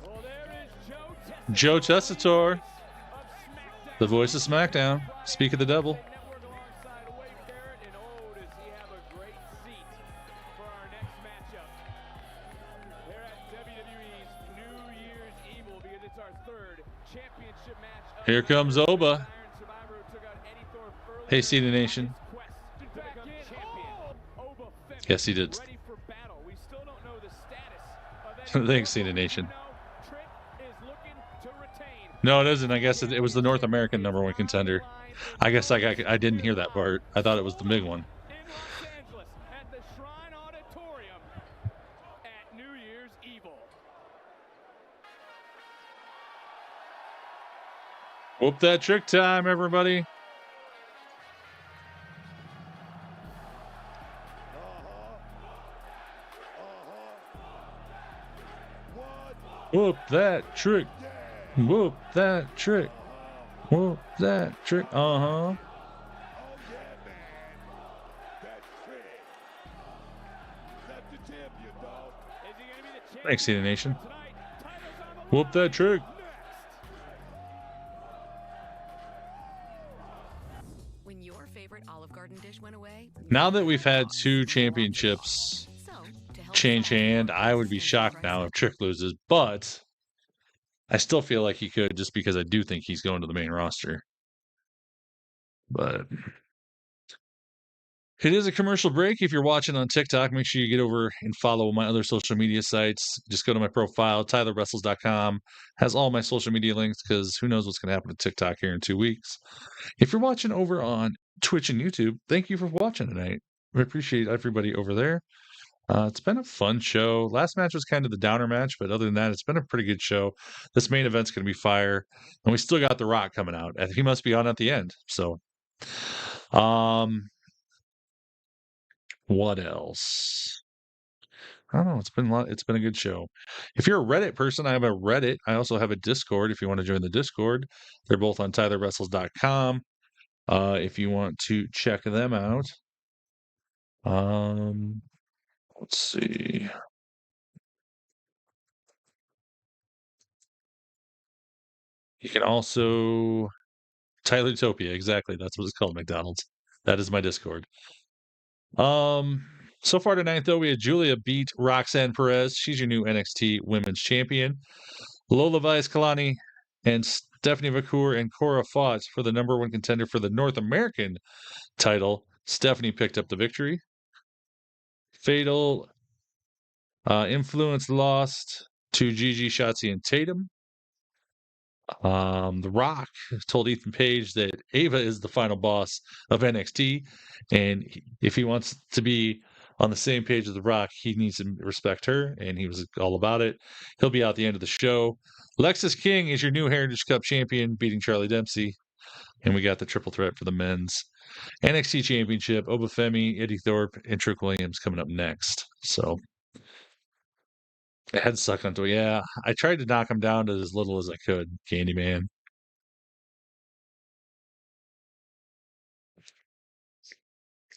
Well, there is Joe Tessitore, the voice of Smackdown. Speak of the devil. Network alongside Wade Barrett, and oh, does he have a great seat for our next matchup. Here at WWE's New Year's Evil, because it's our 3rd championship match. Here comes Oba. Iron Survivor who took out Eddie Thorpe early Hey, Cena Nation. quest to become champion. Oba finished. Yes, he did. Ready for battle. We still don't know the status of Thanks, Cena Nation. Trick is looking to retain. No, it isn't. I guess it was the North American #1 contender. I guess I didn't hear that part. I thought it was the big one. In Los Angeles at the Shrine Auditorium at New Year's Evil. Whoop that trick time, everybody. Whoop that trick. Whoop that trick. Whoop that trick. Uh-huh. Thanks, Cena Nation. Whoop that trick. When your favorite Olive Garden dish went away, Now that we've had 2 championships change hand, I would be shocked now if Trick loses, but I still feel like he could just because I do think he's going to the main roster. But it is a commercial break. If you're watching on TikTok, make sure you get over and follow my other social media sites. Just go to my profile, TylerWrestles.com. Has all my social media links because who knows what's going to happen to TikTok here in 2 weeks. If you're watching over on Twitch and YouTube, thank you for watching tonight. I appreciate everybody over there. It's been a fun show. Last match was kind of the downer match, but other than that, it's been a pretty good show. This main event's going to be fire, and we still got The Rock coming out. He must be on at the end. So, what else? I don't know. It's been a good show. If you're a Reddit person, I have a Reddit. I also have a Discord. If you want to join the Discord, they're both on TylerWrestles.com. If you want to check them out, let's see. You can also Tylertopia, exactly. That's what it's called, McDonald's. That is my Discord. So far tonight, though, we had Julia beat Roxanne Perez. She's your new NXT Women's Champion. Lola Vias-Kalani and Stephanie Vacour and Cora fought for the number one contender for the North American title. Stephanie picked up the victory. Fatal Influence lost to Gigi, Shotzi, and Tatum. The Rock told Ethan Page that Ava is the final boss of NXT, and if he wants to be on the same page as The Rock, he needs to respect her, and he was all about it. He'll be out at the end of the show. Lexis King is your new Heritage Cup champion, beating Charlie Dempsey, and we got the triple threat for the men's NXT Championship. Obafemi, Eddie Thorpe, and Trick Williams coming up next. So I had sucked onto it. Yeah, I tried to knock him down to as little as I could, Candyman.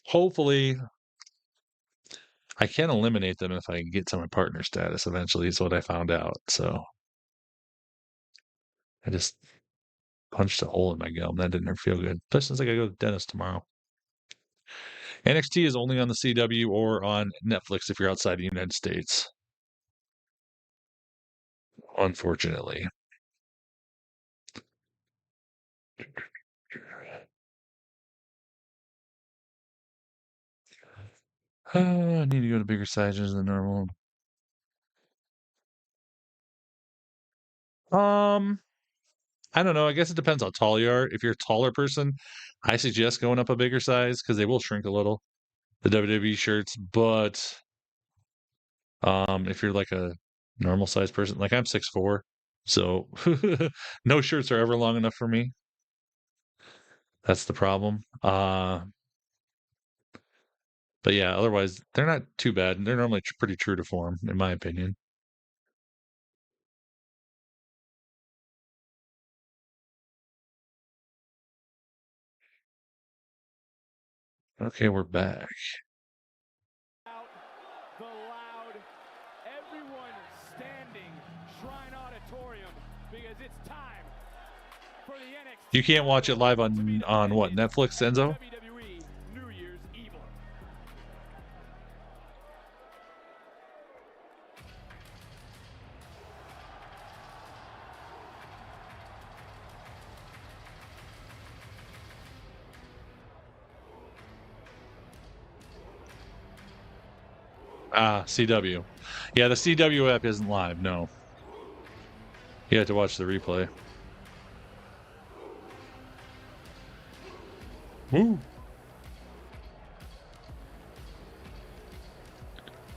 Hopefully, I can eliminate them if I can get to my partner status eventually, is what I found out. So I just punched a hole in my gum. That didn't feel good. Especially since I gotta go to the dentist tomorrow. NXT is only on the CW or on Netflix if you're outside the United States. Unfortunately. I need to go to bigger sizes than normal. I don't know. I guess it depends how tall you are. If you're a taller person, I suggest going up a bigger size because they will shrink a little, the WWE shirts. But if you're like a normal size person, like I'm 6'4", so no shirts are ever long enough for me. That's the problem. But yeah, otherwise they're not too bad. They're normally pretty true to form, in my opinion. Okay, we're back. The loud, everyone standing, Shrine Auditorium, because it's time for the NXT. You can't watch it live on what, Netflix, Enzo? WWE New Year's Evil. CW. Yeah, the CW app isn't live, no. You have to watch the replay. Woo!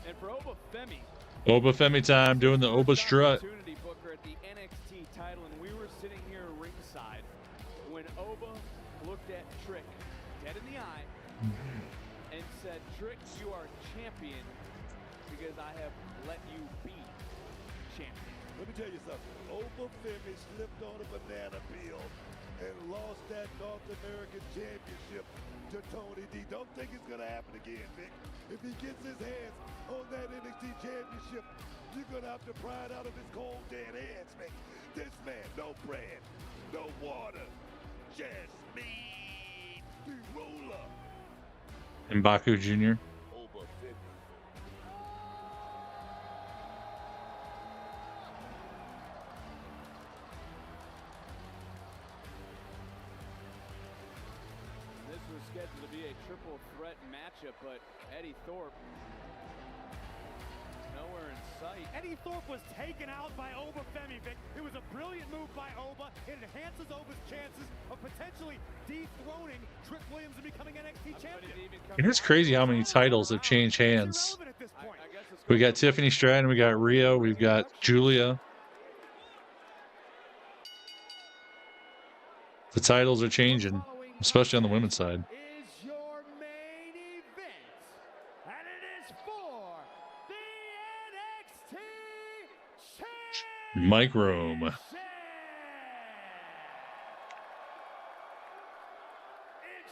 And for Obafemi. Obafemi time, doing the Oba strut. Opportunity booker at the NXT title, and we were sitting here ringside when Oba looked at Trick dead in the eye and said, "Trick, you are champion because I have let you be champion." Let me tell you something. Obafemi slipped on a banana peel and lost that North American Championship to Tony D. Don't think it's going to happen again, Vic. If he gets his hands on that NXT Championship, you're going to have to pry it out of his cold, dead hands, Vic. This man, no bread, no water, just meat. Roller. M'Baku Jr. This was scheduled to be a triple threat matchup, but Eddie Thorpe nowhere in sight. Eddie Thorpe was taken out by Obafemi, Vic. It was a brilliant move by Oba. It enhances Oba's chances of potentially dethroning Trick Williams and becoming NXT champion. It is crazy how many titles have changed hands. I We got Tiffany Stratton. We got Rio. We've got Julia. The titles are changing, especially on the women's side. Is your main event, and it is for the NXT Mike Rome.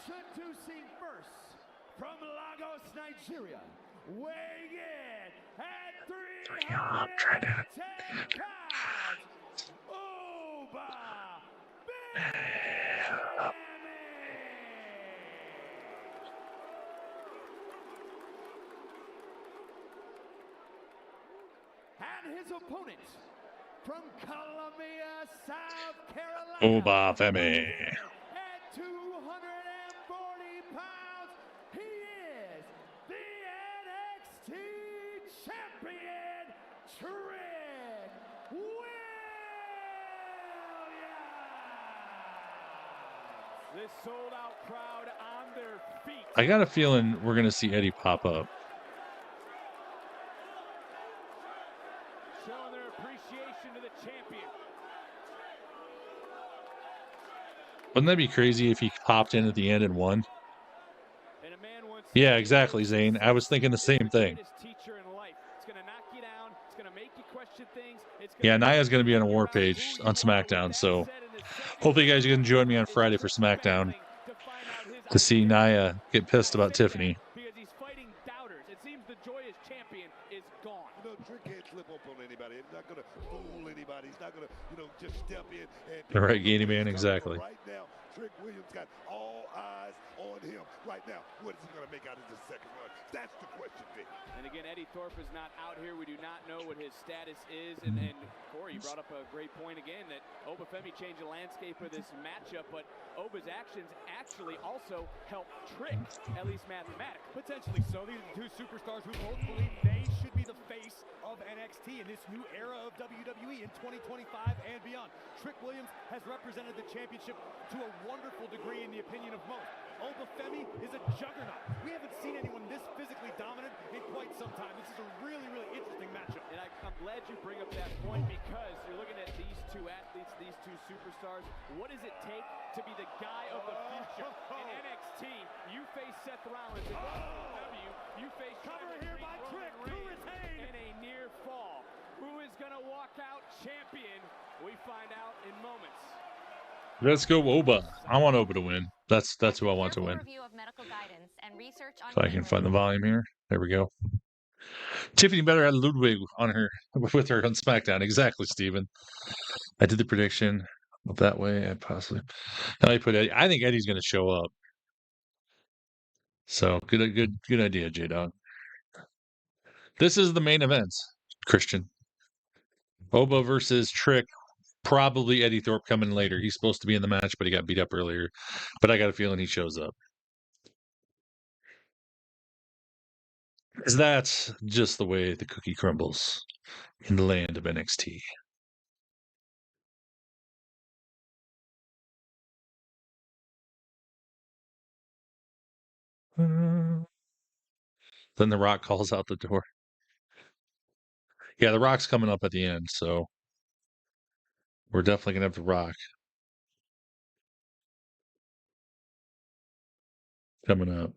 Introducing first from Lagos, Nigeria, weighing in at 310 pounds, Oba and his opponent from Columbia, South Carolina, Oba Femi. at 240 pounds, he is the NXT champion, Trick Williams. This sold-out crowd on their feet. I got a feeling we're going to see Eddie pop up. Showing their appreciation to the champion. Wouldn't that be crazy if he popped in at the end and won? Yeah, exactly, Zane. I was thinking the same thing. Yeah, Nia's going to be on a war page on SmackDown, so hopefully you guys can join me on Friday for SmackDown to see Nia get pissed about Tiffany. Because he's fighting doubters. It seems the joyous champion is gone. You know, Trick can't slip up on anybody. He's not going to fool anybody. He's not going to, just step in and... The right Gainy Man, exactly. Right now, Trick Williams got all eyes on him. Right now, what is he going to make out of this second run? That's the question, Vic. And again, Eddie Thorpe is not out here. We do not know what his status is. And Corey, you brought up a great point again that Oba Femi changed the landscape of this matchup, but Oba's actions actually also helped Trick, at least mathematically. Potentially so. These are two superstars who both believe they should be the face of NXT in this new era of WWE in 2025 and beyond. Trick Williams has represented the championship to a wonderful degree in the opinion of most. Oba Femi is a juggernaut. We haven't seen anyone this physically dominant in quite some time. This is a really, really interesting matchup. And I'm glad you bring up that point because you're looking at these two athletes, these two superstars. What does it take to be the guy of the future? In NXT, you face Seth Rollins. In WWE, you face cover here by Trick to retain. In a near fall. Who is going to walk out champion? We find out in moments. Let's go Oba. I want Oba to win. That's who I want to win. If I can find the volume here. There we go. Tiffany better had Ludwig on her with her on SmackDown. Exactly, Steven. I did the prediction that way. I possibly. And I put Eddie. I think Eddie's going to show up. So good idea, J Dog. This is the main event, Christian. Oba versus Trick. Probably Eddie Thorpe coming later. He's supposed to be in the match, but he got beat up earlier. But I got a feeling he shows up. Because that's just the way the cookie crumbles in the land of NXT. Then The Rock calls out the door. Yeah, The Rock's coming up at the end, so we're definitely going to have The Rock coming up.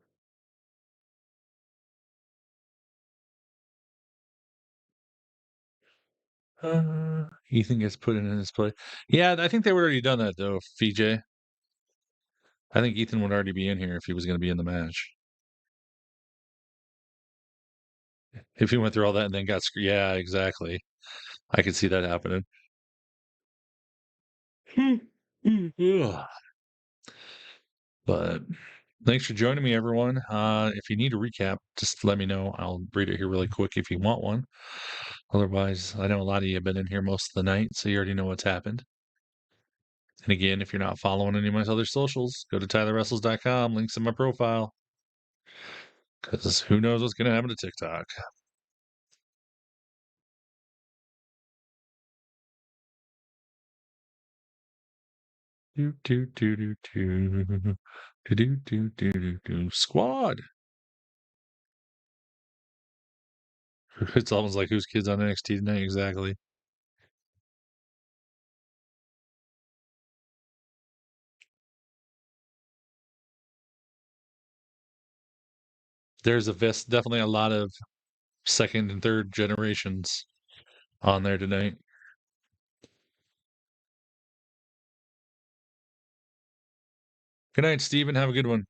Ethan gets put in his place. Yeah, I think they would already done that, though, VJ. I think Ethan would already be in here if he was going to be in the match. If he went through all that and then got screwed. Yeah, exactly. I could see that happening. But thanks for joining me, everyone. If you need a recap, just let me know. I'll read it here really quick if you want one. Otherwise, I know a lot of you have been in here most of the night, so you already know what's happened. And again, if you're not following any of my other socials, go to TylerWrestles.com. Links in my profile. Because who knows what's going to happen to TikTok. Squad. It's almost like whose kids on NXT tonight exactly. There's definitely a lot of second and third generations on there tonight. Good night, Steven. Have a good one.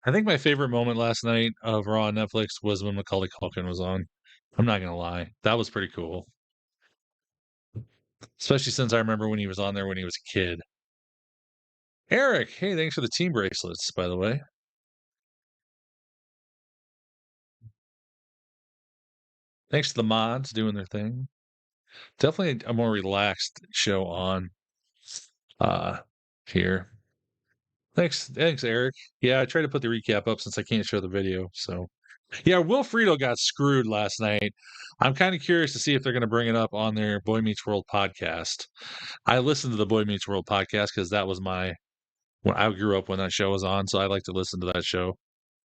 I think my favorite moment last night of Raw on Netflix was when Macaulay Culkin was on. I'm not going to lie. That was pretty cool. Especially since I remember when he was on there when he was a kid. Eric, hey, thanks for the team bracelets, by the way. Thanks to the mods doing their thing. Definitely a more relaxed show on here. Thanks, Eric. Yeah, I tried to put the recap up since I can't show the video. So, yeah, Wilfredo got screwed last night. I'm kind of curious to see if they're going to bring it up on their Boy Meets World podcast. I listened to the Boy Meets World podcast because that was when I grew up when that show was on. So I like to listen to that show.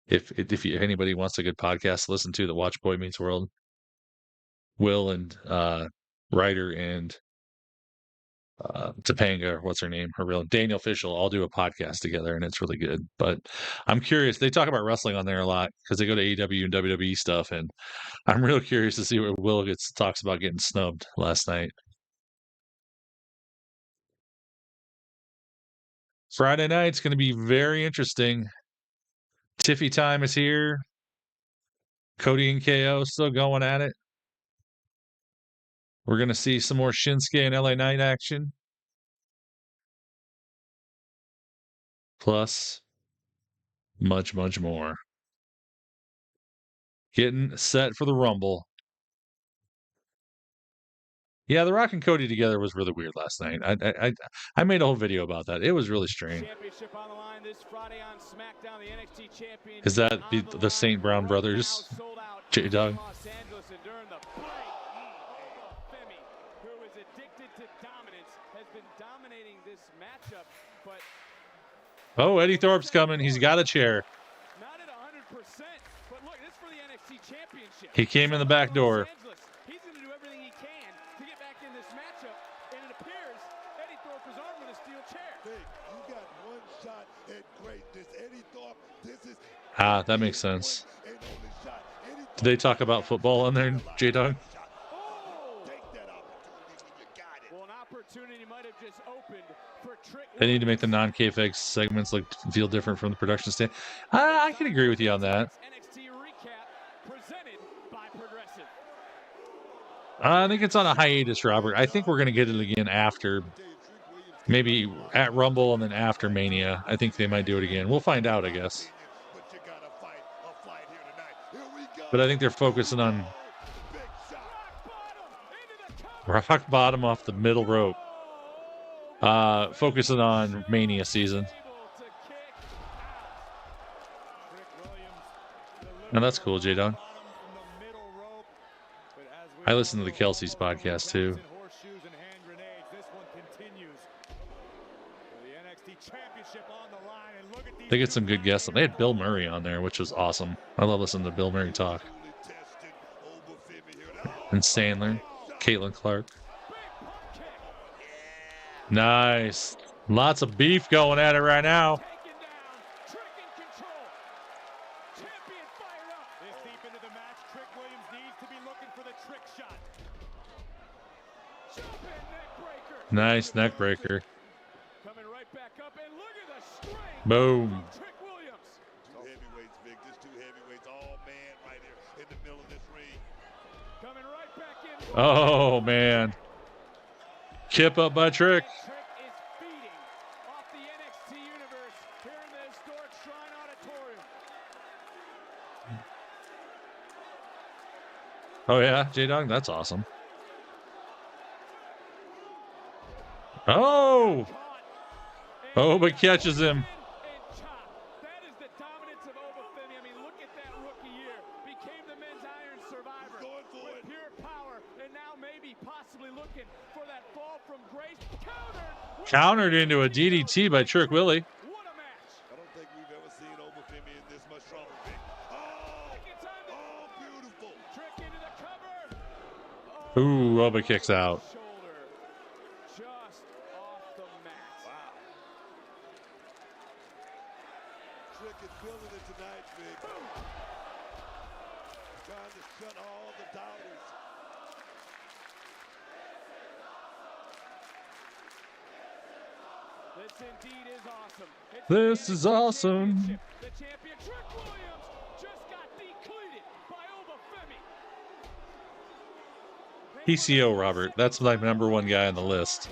If anybody wants a good podcast to listen to that watch Boy Meets World, Will and Ryder and Topanga, what's her name? Her real Daniel Fishel all do a podcast together, and it's really good. But I'm curious. They talk about wrestling on there a lot because they go to AEW and WWE stuff, and I'm real curious to see what Will talks about getting snubbed last night. Friday night's going to be very interesting. Tiffy time is here. Cody and KO still going at it. We're going to see some more Shinsuke and LA Knight action. Plus, much, much more. Getting set for the Rumble. Yeah, The Rock and Cody together was really weird last night. I made a whole video about that. It was really strange. Championship on the line this Friday on Smackdown. The NXT champion is that the St. Brown brothers? J Dog. Los Angeles, and during the break, Femi, who is addicted to dominance, has been dominating this matchup. But oh, Eddie Thorpe's coming. He's got a chair. Not at 100%, but look, this is for the NXT championship. He came in the back door. He's going to do everything he can to get back in this matchup, and it appears Eddie Thorpe is armed with a steel chair. You got one shot at greatness. Eddie Thorpe, this is that makes sense. Did they talk about football on there, J-Dog? Well, an opportunity might have just opened for Trick. They need to make the non-KFX segments feel different from the production stand. I can agree with you on that. NXT recap presented by Progressive. I think it's on a hiatus, Robert. I think we're going to get it again after, maybe at Rumble and then after Mania. I think they might do it again. We'll find out, I guess. But I think they're focusing on rock bottom off the middle rope. Focusing on Mania season. And that's cool, J-Dog. I listen to the Kelsey's podcast too. They get some good guests. They had Bill Murray on there, which was awesome. I love listening to Bill Murray talk. And Sandler, Caitlin Clark. Nice. Lots of beef going at it right now. Nice neck breaker. Coming right back up, and look at the strength. Boom. Trick Williams. Two heavyweights, Vic. Just two heavyweights, all man right here in the middle of this ring. Coming right back in. Oh man. Chip up by Trick. Trick is feeding off the NXT universe here in the historic Shrine Auditorium. Oh yeah, J-Dog, that's awesome. Oh! Oh, but catches him. That is the dominance of Obafemi. I mean, look at that rookie year. Became the men's Iron Survivor with pure power, and now maybe possibly looking for that fall from grace. Countered Countered into a DDT by Trick Willie. I don't think we've ever seen Obafemi in this much trouble. Oh, beautiful. Trick into the cover. Ooh, Oba kicks out. Shoulder just off the mat. Wow. Trick is feeling it tonight, Vic. Trying to shut all the doubters. This indeed is awesome. This is awesome. The champion Trick Williams just got decleated by Obafemi. PCO, Robert. That's my number one guy on the list.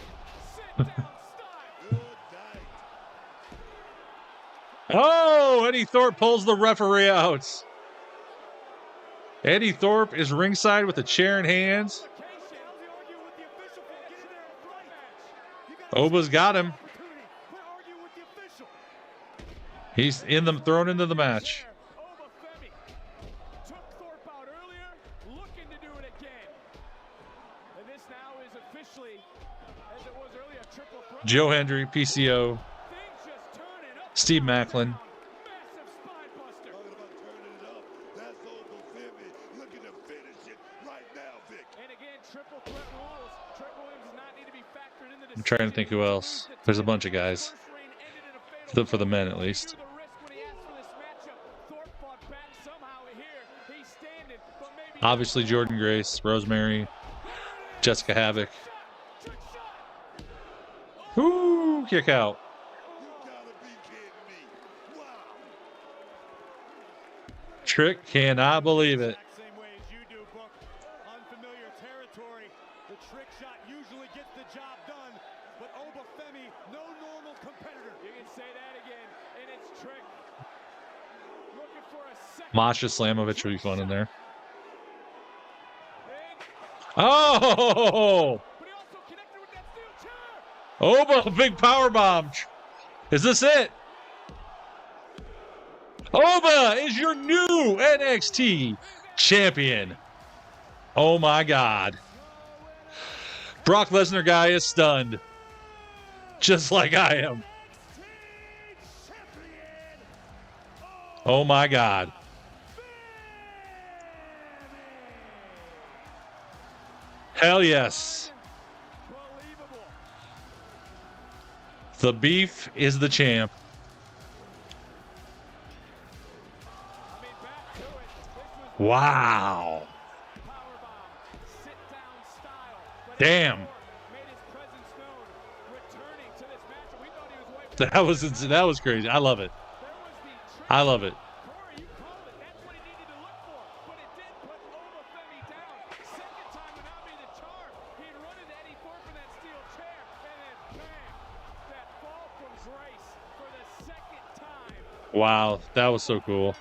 Oh, Eddie Thorpe pulls the referee out. Eddie Thorpe is ringside with a chair in hands. Oba's got him. He's thrown into the match. Obafemi took Thorpe out earlier, looking to do it again. And this now is officially, as it was earlier, a triple threat. Joe Hendry, PCO. Steve Macklin. Massive spine buster. Talking about turning it up. That's Obafemi looking to finish it right now, Vic. And again, triple threat rules. Trick Williams does not need to be factored into the I'm trying to think who else. There's a bunch of guys. For the men, at least. Obviously, Jordan Grace, Rosemary, Jessica Havoc. Ooh, kick out. Trick cannot believe it. Same way as you do, Book. Unfamiliar territory. The trick shot usually gets the job done, but Obafemi, no normal competitor. You can say that again, and it's Trick. Looking for a second. Masha Slamovich would be fun in there. Oh! Oba, big power bomb. Is this it? Oba is your new NXT champion. Oh my God. Brock Lesnar guy is stunned. Just like I am. Oh my God. Hell yes. The beef is the champ. Wow. Damn. That was crazy. I love it. I love it. Wow, that was so cool.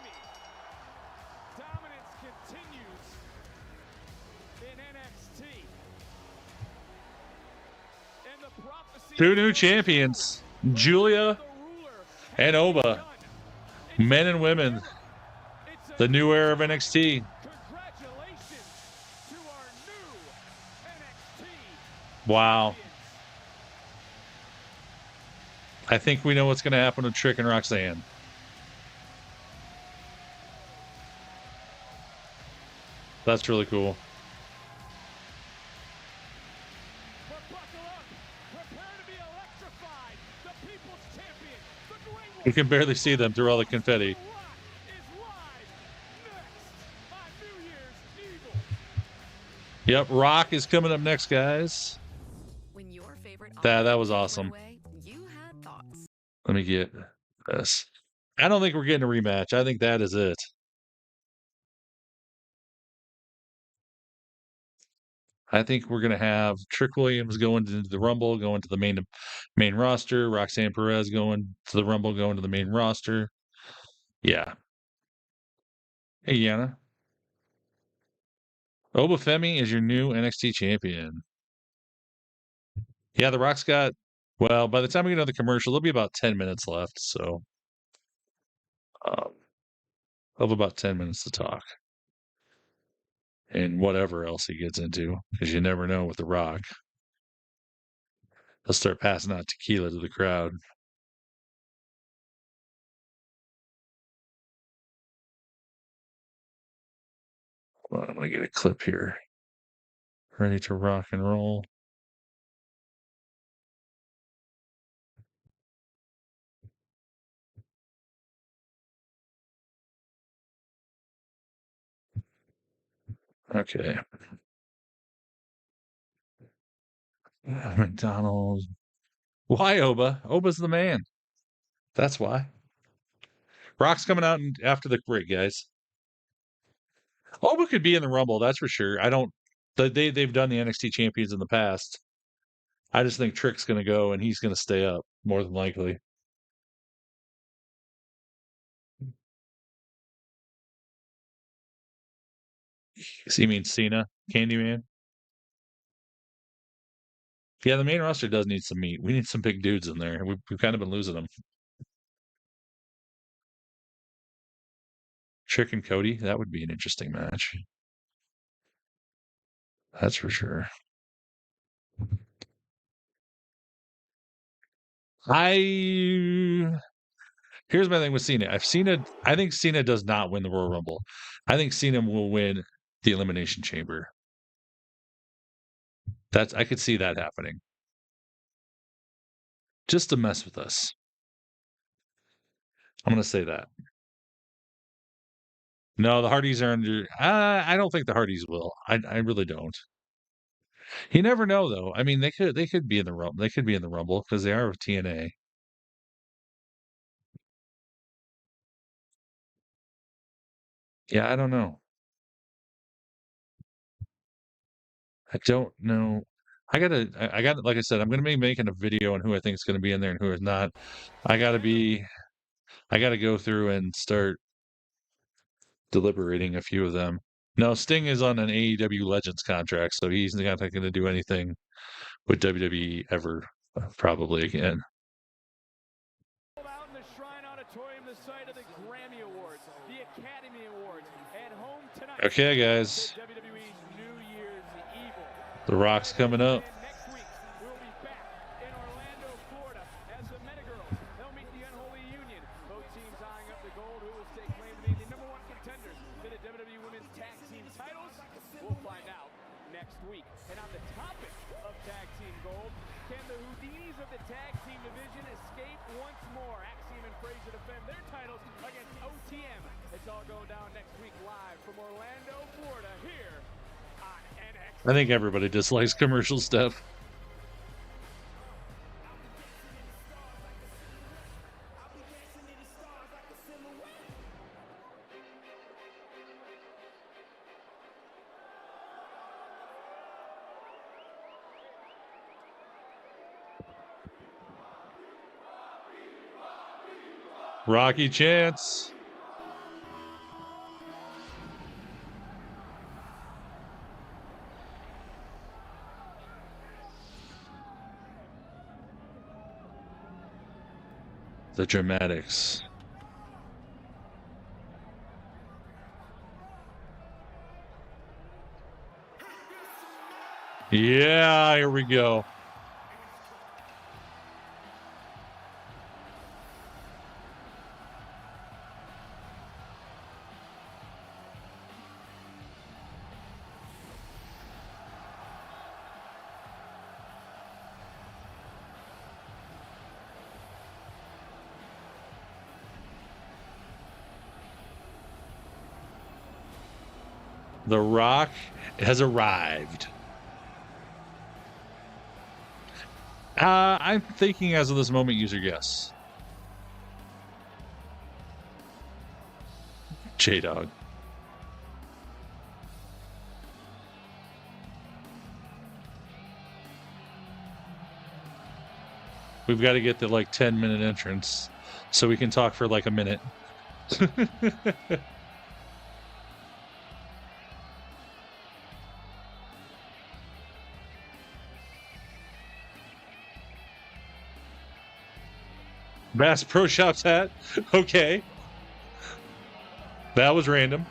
Two new champions, Julia and Oba. Men and women. The new era of NXT. Wow. I think we know what's going to happen with Trick and Roxanne. That's really cool. You can barely see them through all the confetti. Yep, Rock is coming up next, guys. That was awesome. Let me get this. I don't think we're getting a rematch. I think that is it. I think we're going to have Trick Williams going into the Rumble, going to the main roster. Roxanne Perez going to the Rumble, going to the main roster. Yeah. Hey, Yana. Obafemi is your new NXT champion. Yeah, The Rock's got, well, by the time we get another commercial, there'll be about 10 minutes left. So, I'll have about 10 minutes to talk. And whatever else he gets into, because you never know with The Rock. They'll start passing out tequila to the crowd. Well, I'm going to get a clip here. Ready to rock and roll. Okay. McDonald's. Why Oba? Oba's the man. That's why. Rock's coming out after the break, guys. Oba could be in the Rumble, that's for sure. I don't. They've done the NXT champions in the past. I just think Trick's going to go and he's going to stay up more than likely. So you mean Cena, Candyman? Yeah, the main roster does need some meat. We need some big dudes in there. We've kind of been losing them. Trick and Cody, that would be an interesting match. That's for sure. Here's my thing with Cena. I think Cena does not win the Royal Rumble. I think Cena will win the Elimination Chamber. I could see that happening. Just to mess with us. I'm going to say that. No, the Hardys are under. I don't think the Hardys will. I really don't. You never know, though. I mean, they could be in the Rumble. They could be in the Rumble because they are with TNA. Yeah, I don't know. I don't know. I gotta, like I said, I'm gonna be making a video on who I think is gonna be in there and who is not. I gotta go through and start deliberating a few of them. No, Sting is on an AEW Legends contract, so he's not going to do anything with WWE ever, probably again. Out in the Shrine Auditorium, the site of the Grammy Awards, the Academy Awards, and home tonight. Okay, guys. WWE's New Year's Evil. The Rock's coming up. Next week, we'll be back in Orlando, Florida, as the Metagirls. They'll meet the Unholy Union. Both teams eyeing up the gold. Who will stake claim to be the #1 contenders to the WWE Women's Tag Team titles? We'll find out next week. And on the topic of Tag Team Gold, can the Houdinis of the Tag Team division escape once more? Axiom and Frazier defend their titles against OTM. It's all going down next week live from Orlando, Florida, here on NXT. I think everybody dislikes commercial stuff. Rocky Chance. The dramatics. Yeah, here we go. The Rock has arrived. I'm thinking as of this moment, use your guess. J-Dog. We've got to get the 10-minute entrance so we can talk for a minute. Bass Pro Shops hat. Okay. That was random.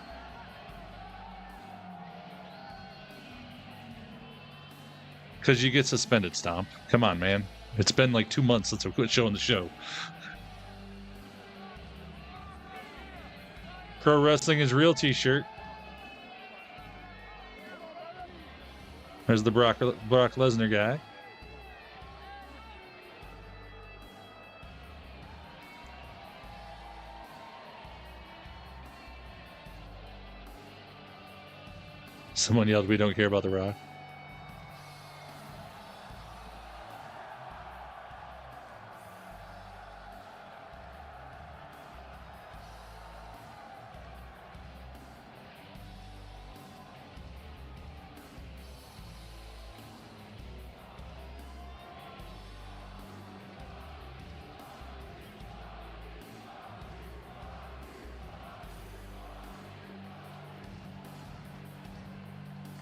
Because you get suspended, Stomp. Come on, man. It's been like 2 months since I quit showing the show. Pro Wrestling is Real t-shirt. There's the Brock Lesnar guy. Someone yelled, "We don't care about The Rock."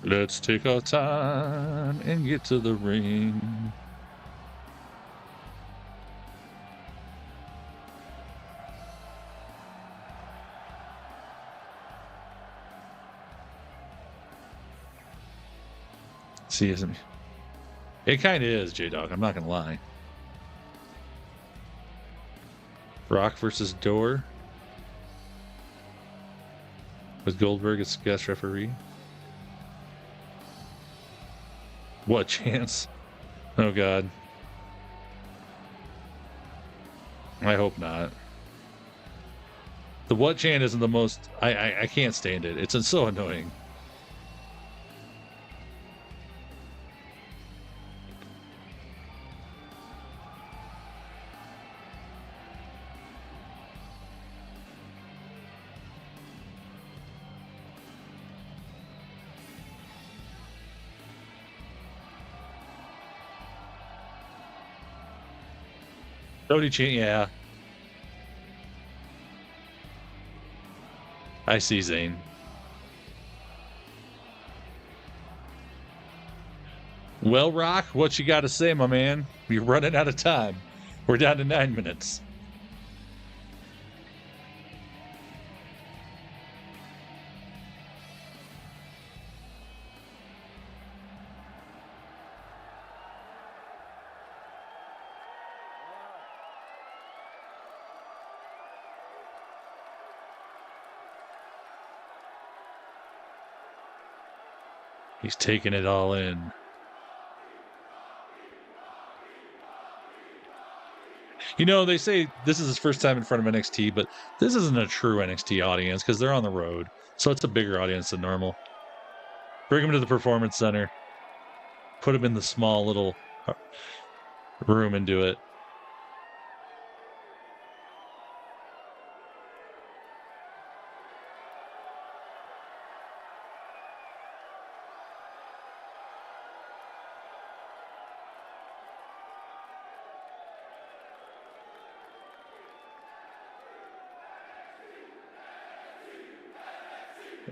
Let's take our time and get to the ring. See, isn't it? It kind of is, J-Dog. I'm not going to lie. Rock versus Door. With Goldberg as guest referee. What chance? Oh, God. I hope not. The what chant isn't the most... I can't stand it. It's so annoying. Cody chant, yeah. I see, Zane. Well, Rock, what you got to say, my man? We're running out of time. We're down to 9 minutes. He's taking it all in. You know, they say this is his first time in front of NXT, but this isn't a true NXT audience because they're on the road. So it's a bigger audience than normal. Bring him to the Performance Center. Put him in the small little room and do it.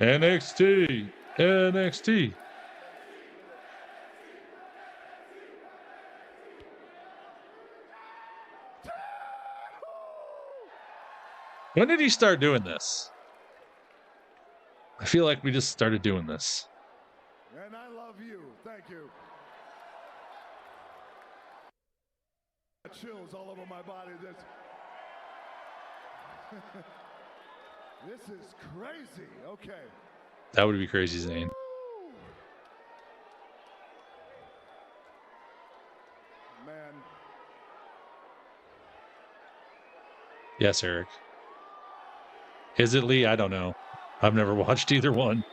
NXT. NXT. When did he start doing this? I feel like we just started doing this. And I love you. Thank you. Chills all over my body. This is crazy. Okay. That would be crazy, Zane. Man. Yes, Eric. Is it Lee? I don't know. I've never watched either one.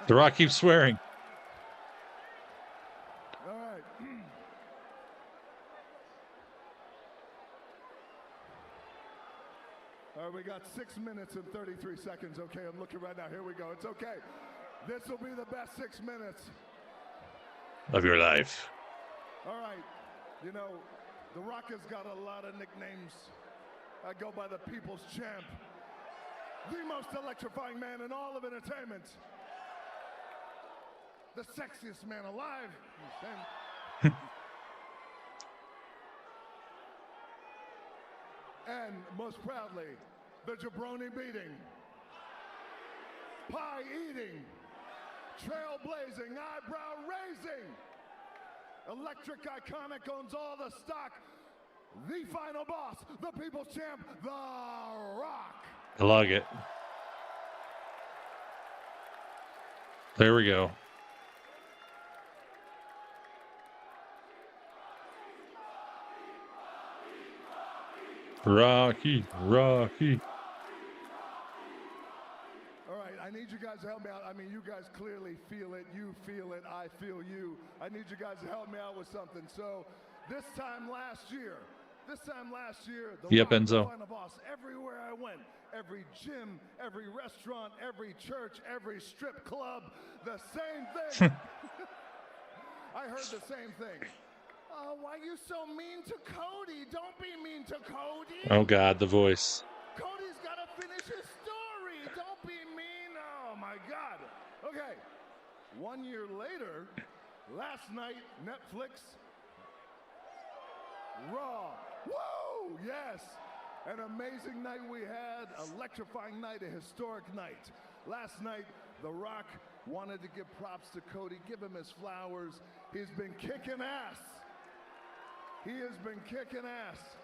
The Rock keeps swearing. All right. All right, we got 6 minutes and 33 seconds. Okay, I'm looking right now. Here we go. It's okay. This will be the best 6 minutes Of your life. All right. You know, The Rock has got a lot of nicknames. I go by the People's Champ. The most electrifying man in all of entertainment. The sexiest man alive. And most proudly, the jabroni beating, pie eating, trailblazing, eyebrow raising, electric iconic, owns all the stock, the final boss, the people's champ, The Rock. I like it. There we go. Rocky, Rocky. All right, I need you guys to help me out. I mean, you guys clearly feel it. You feel it. I feel you. I need you guys to help me out with something. So this time last year, the Yep, Rock, Enzo. the final boss, everywhere I went, every gym, every restaurant, every church, every strip club, the same thing. I heard the same thing. Oh, why are you so mean to Cody? Don't be mean to Cody. Oh God, the voice. Cody's got to finish his story. Don't be mean. Oh, my God. Okay. 1 year later, last night, Netflix, Raw. Woo! Yes. An amazing night we had. Electrifying night, a historic night. Last night, The Rock wanted to give props to Cody, give him his flowers. He's been kicking ass. He has been kicking ass,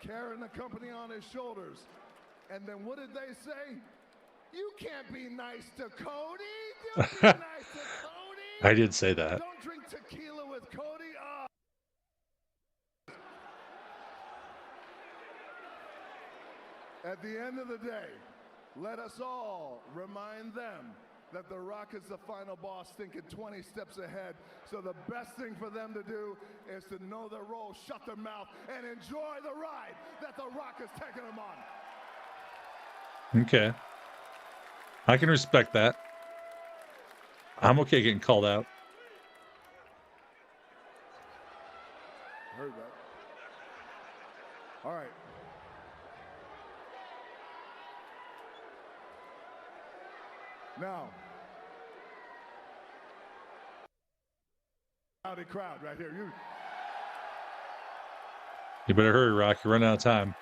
carrying the company on his shoulders. And then what did they say? You can't be nice to Cody. Don't be nice to Cody. I did say that. Don't drink tequila with Cody. Oh. At the end of the day, let us all remind them that The Rock is the final boss, thinking 20 steps ahead. So the best thing for them to do is to know their role, shut their mouth, and enjoy the ride that The Rock is taking them on. Okay. I can respect that. I'm okay getting called out. Heard that. All right. Now, rowdy crowd right here. You better hurry, Rock. You're running out of time.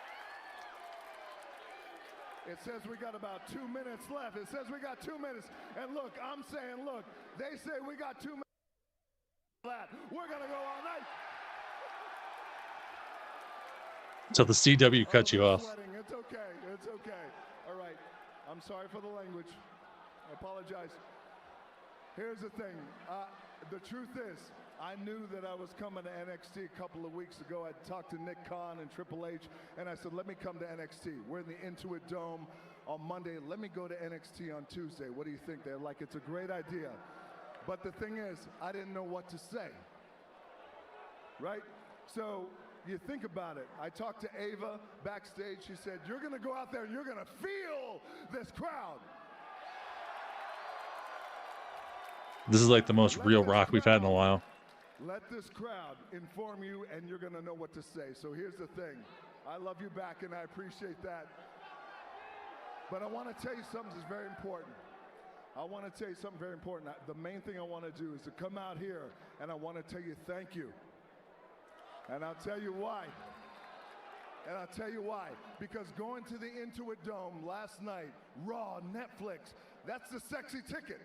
It says we got about 2 minutes left. It says we got 2 minutes. And look, I'm saying, look, they say we got 2 minutes left. We're going to go all night. Until the CW cuts you off. Sweating. It's okay. It's okay. All right. I'm sorry for the language. I apologize. Here's the thing. The truth is, I knew that I was coming to NXT a couple of weeks ago. I talked to Nick Khan and Triple H, and I said, let me come to NXT. We're in the Intuit Dome on Monday. Let me go to NXT on Tuesday. What do you think? They're like, it's a great idea. But the thing is, I didn't know what to say. Right? So you think about it. I talked to Ava backstage. She said, you're going to go out there and you're going to feel this crowd. This is like the most real Rock we've had in a while. Let this crowd inform you, and you're going to know what to say. So here's the thing. I love you back, and I appreciate that. But I want to tell you something that's very important. I want to tell you something very important. The main thing I want to do is to come out here, and I want to tell you thank you. And I'll tell you why. And I'll tell you why. Because going to the Intuit Dome last night, Raw, Netflix, that's the sexy ticket.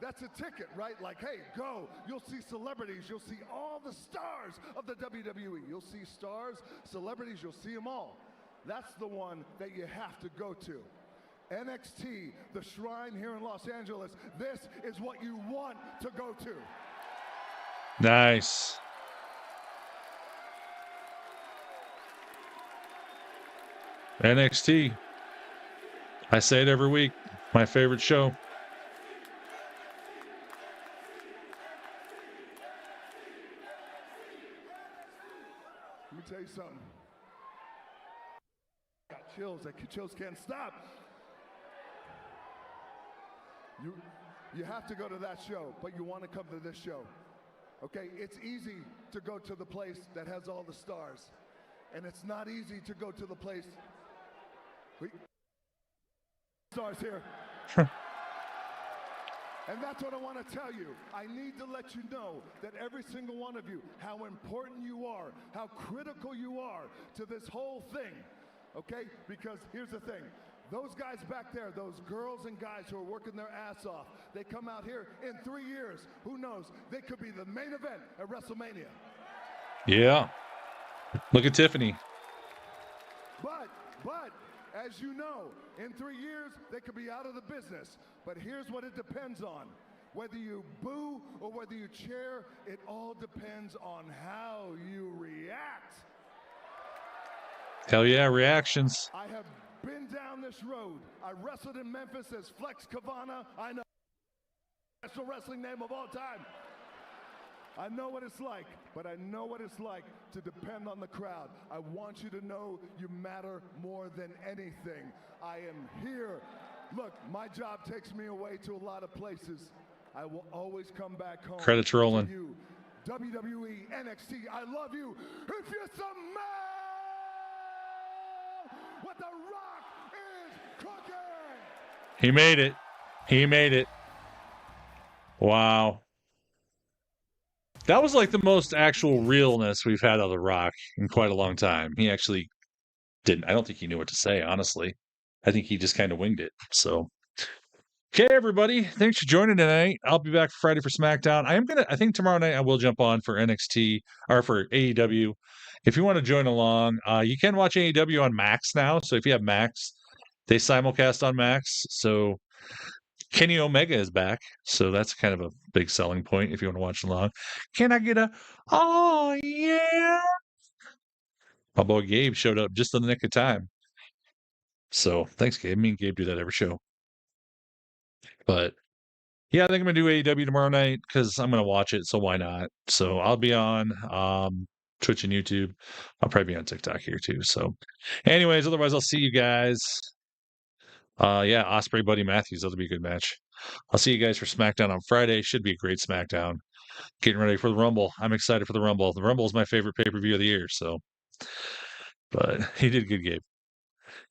That's a ticket, right? Like, hey, go. You'll see celebrities. You'll see all the stars of the WWE. You'll see stars, celebrities. You'll see them all. That's the one that you have to go to. NXT, the Shrine here in Los Angeles. This is what you want to go to. Nice. NXT. I say it every week. My favorite show. Let me tell you something. Got chills. That chills can't stop. You have to go to that show, but you want to come to this show. Okay, it's easy to go to the place that has all the stars, and it's not easy to go to the place. Stars here. And that's what I want to tell you. I need to let you know that every single one of you, how important you are, how critical you are to this whole thing. okay? Because here's the thing. Those guys back there, those girls and guys who are working their ass off, they come out here in 3 years. Who knows? They could be the main event at WrestleMania. Yeah. Look at Tiffany. But, as you know, in 3 years, they could be out of the business. But here's what it depends on. Whether you boo or whether you cheer, it all depends on how you react. Hell yeah, reactions. I have been down this road. I wrestled in Memphis as Flex Kavana. I know the best wrestling name of all time. I know what it's like, but I know what it's like to depend on the crowd. I want you to know you matter more than anything. I am here. Look, my job takes me away to a lot of places. I will always come back home. Credits rolling. To you. WWE NXT, I love you. If you smell what The Rock is cooking. He made it. He made it. Wow. That was like the most actual realness we've had of The Rock in quite a long time. He actually didn't. I don't think he knew what to say, honestly. I think he just kind of winged it. So, okay, everybody. Thanks for joining tonight. I'll be back Friday for SmackDown. I think tomorrow night I will jump on for NXT or for AEW. If you want to join along, you can watch AEW on Max now. So if you have Max, they simulcast on Max. So Kenny Omega is back. So that's kind of a big selling point if you want to watch along. Can I get a, oh, yeah? My boy Gabe showed up just in the nick of time. So thanks, Gabe. Me and Gabe do that every show. But yeah, I think I'm going to do AEW tomorrow night because I'm going to watch it. So why not? So I'll be on Twitch and YouTube. I'll probably be on TikTok here too. So anyways, otherwise I'll see you guys. Yeah, Ospreay, Buddy Matthews. That'll be a good match. I'll see you guys for SmackDown on Friday. Should be a great SmackDown. Getting ready for the Rumble. I'm excited for the Rumble. The Rumble is my favorite pay-per-view of the year. So, but he did good, Gabe.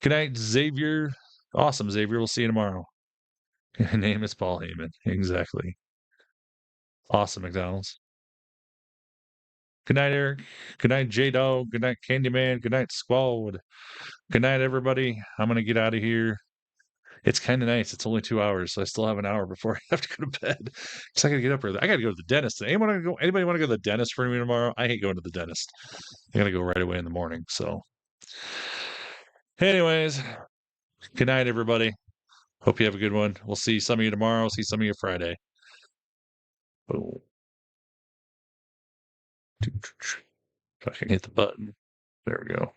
Good night, Xavier. Awesome, Xavier. We'll see you tomorrow. Your name is Paul Heyman. Exactly. Awesome, McDonald's. Good night, Eric. Good night, J-Dog. Good night, Candyman. Good night, Squad. Good night, everybody. I'm going to get out of here. It's kind of nice. It's only 2 hours, so I still have an hour before I have to go to bed. Because I got to get up early. I got to go to the dentist. Anybody want to go to the dentist for me tomorrow? I hate going to the dentist. I got to go right away in the morning. So, anyways, good night, everybody. Hope you have a good one. We'll see some of you tomorrow. See some of you Friday. Boom. If I can hit the button. There we go.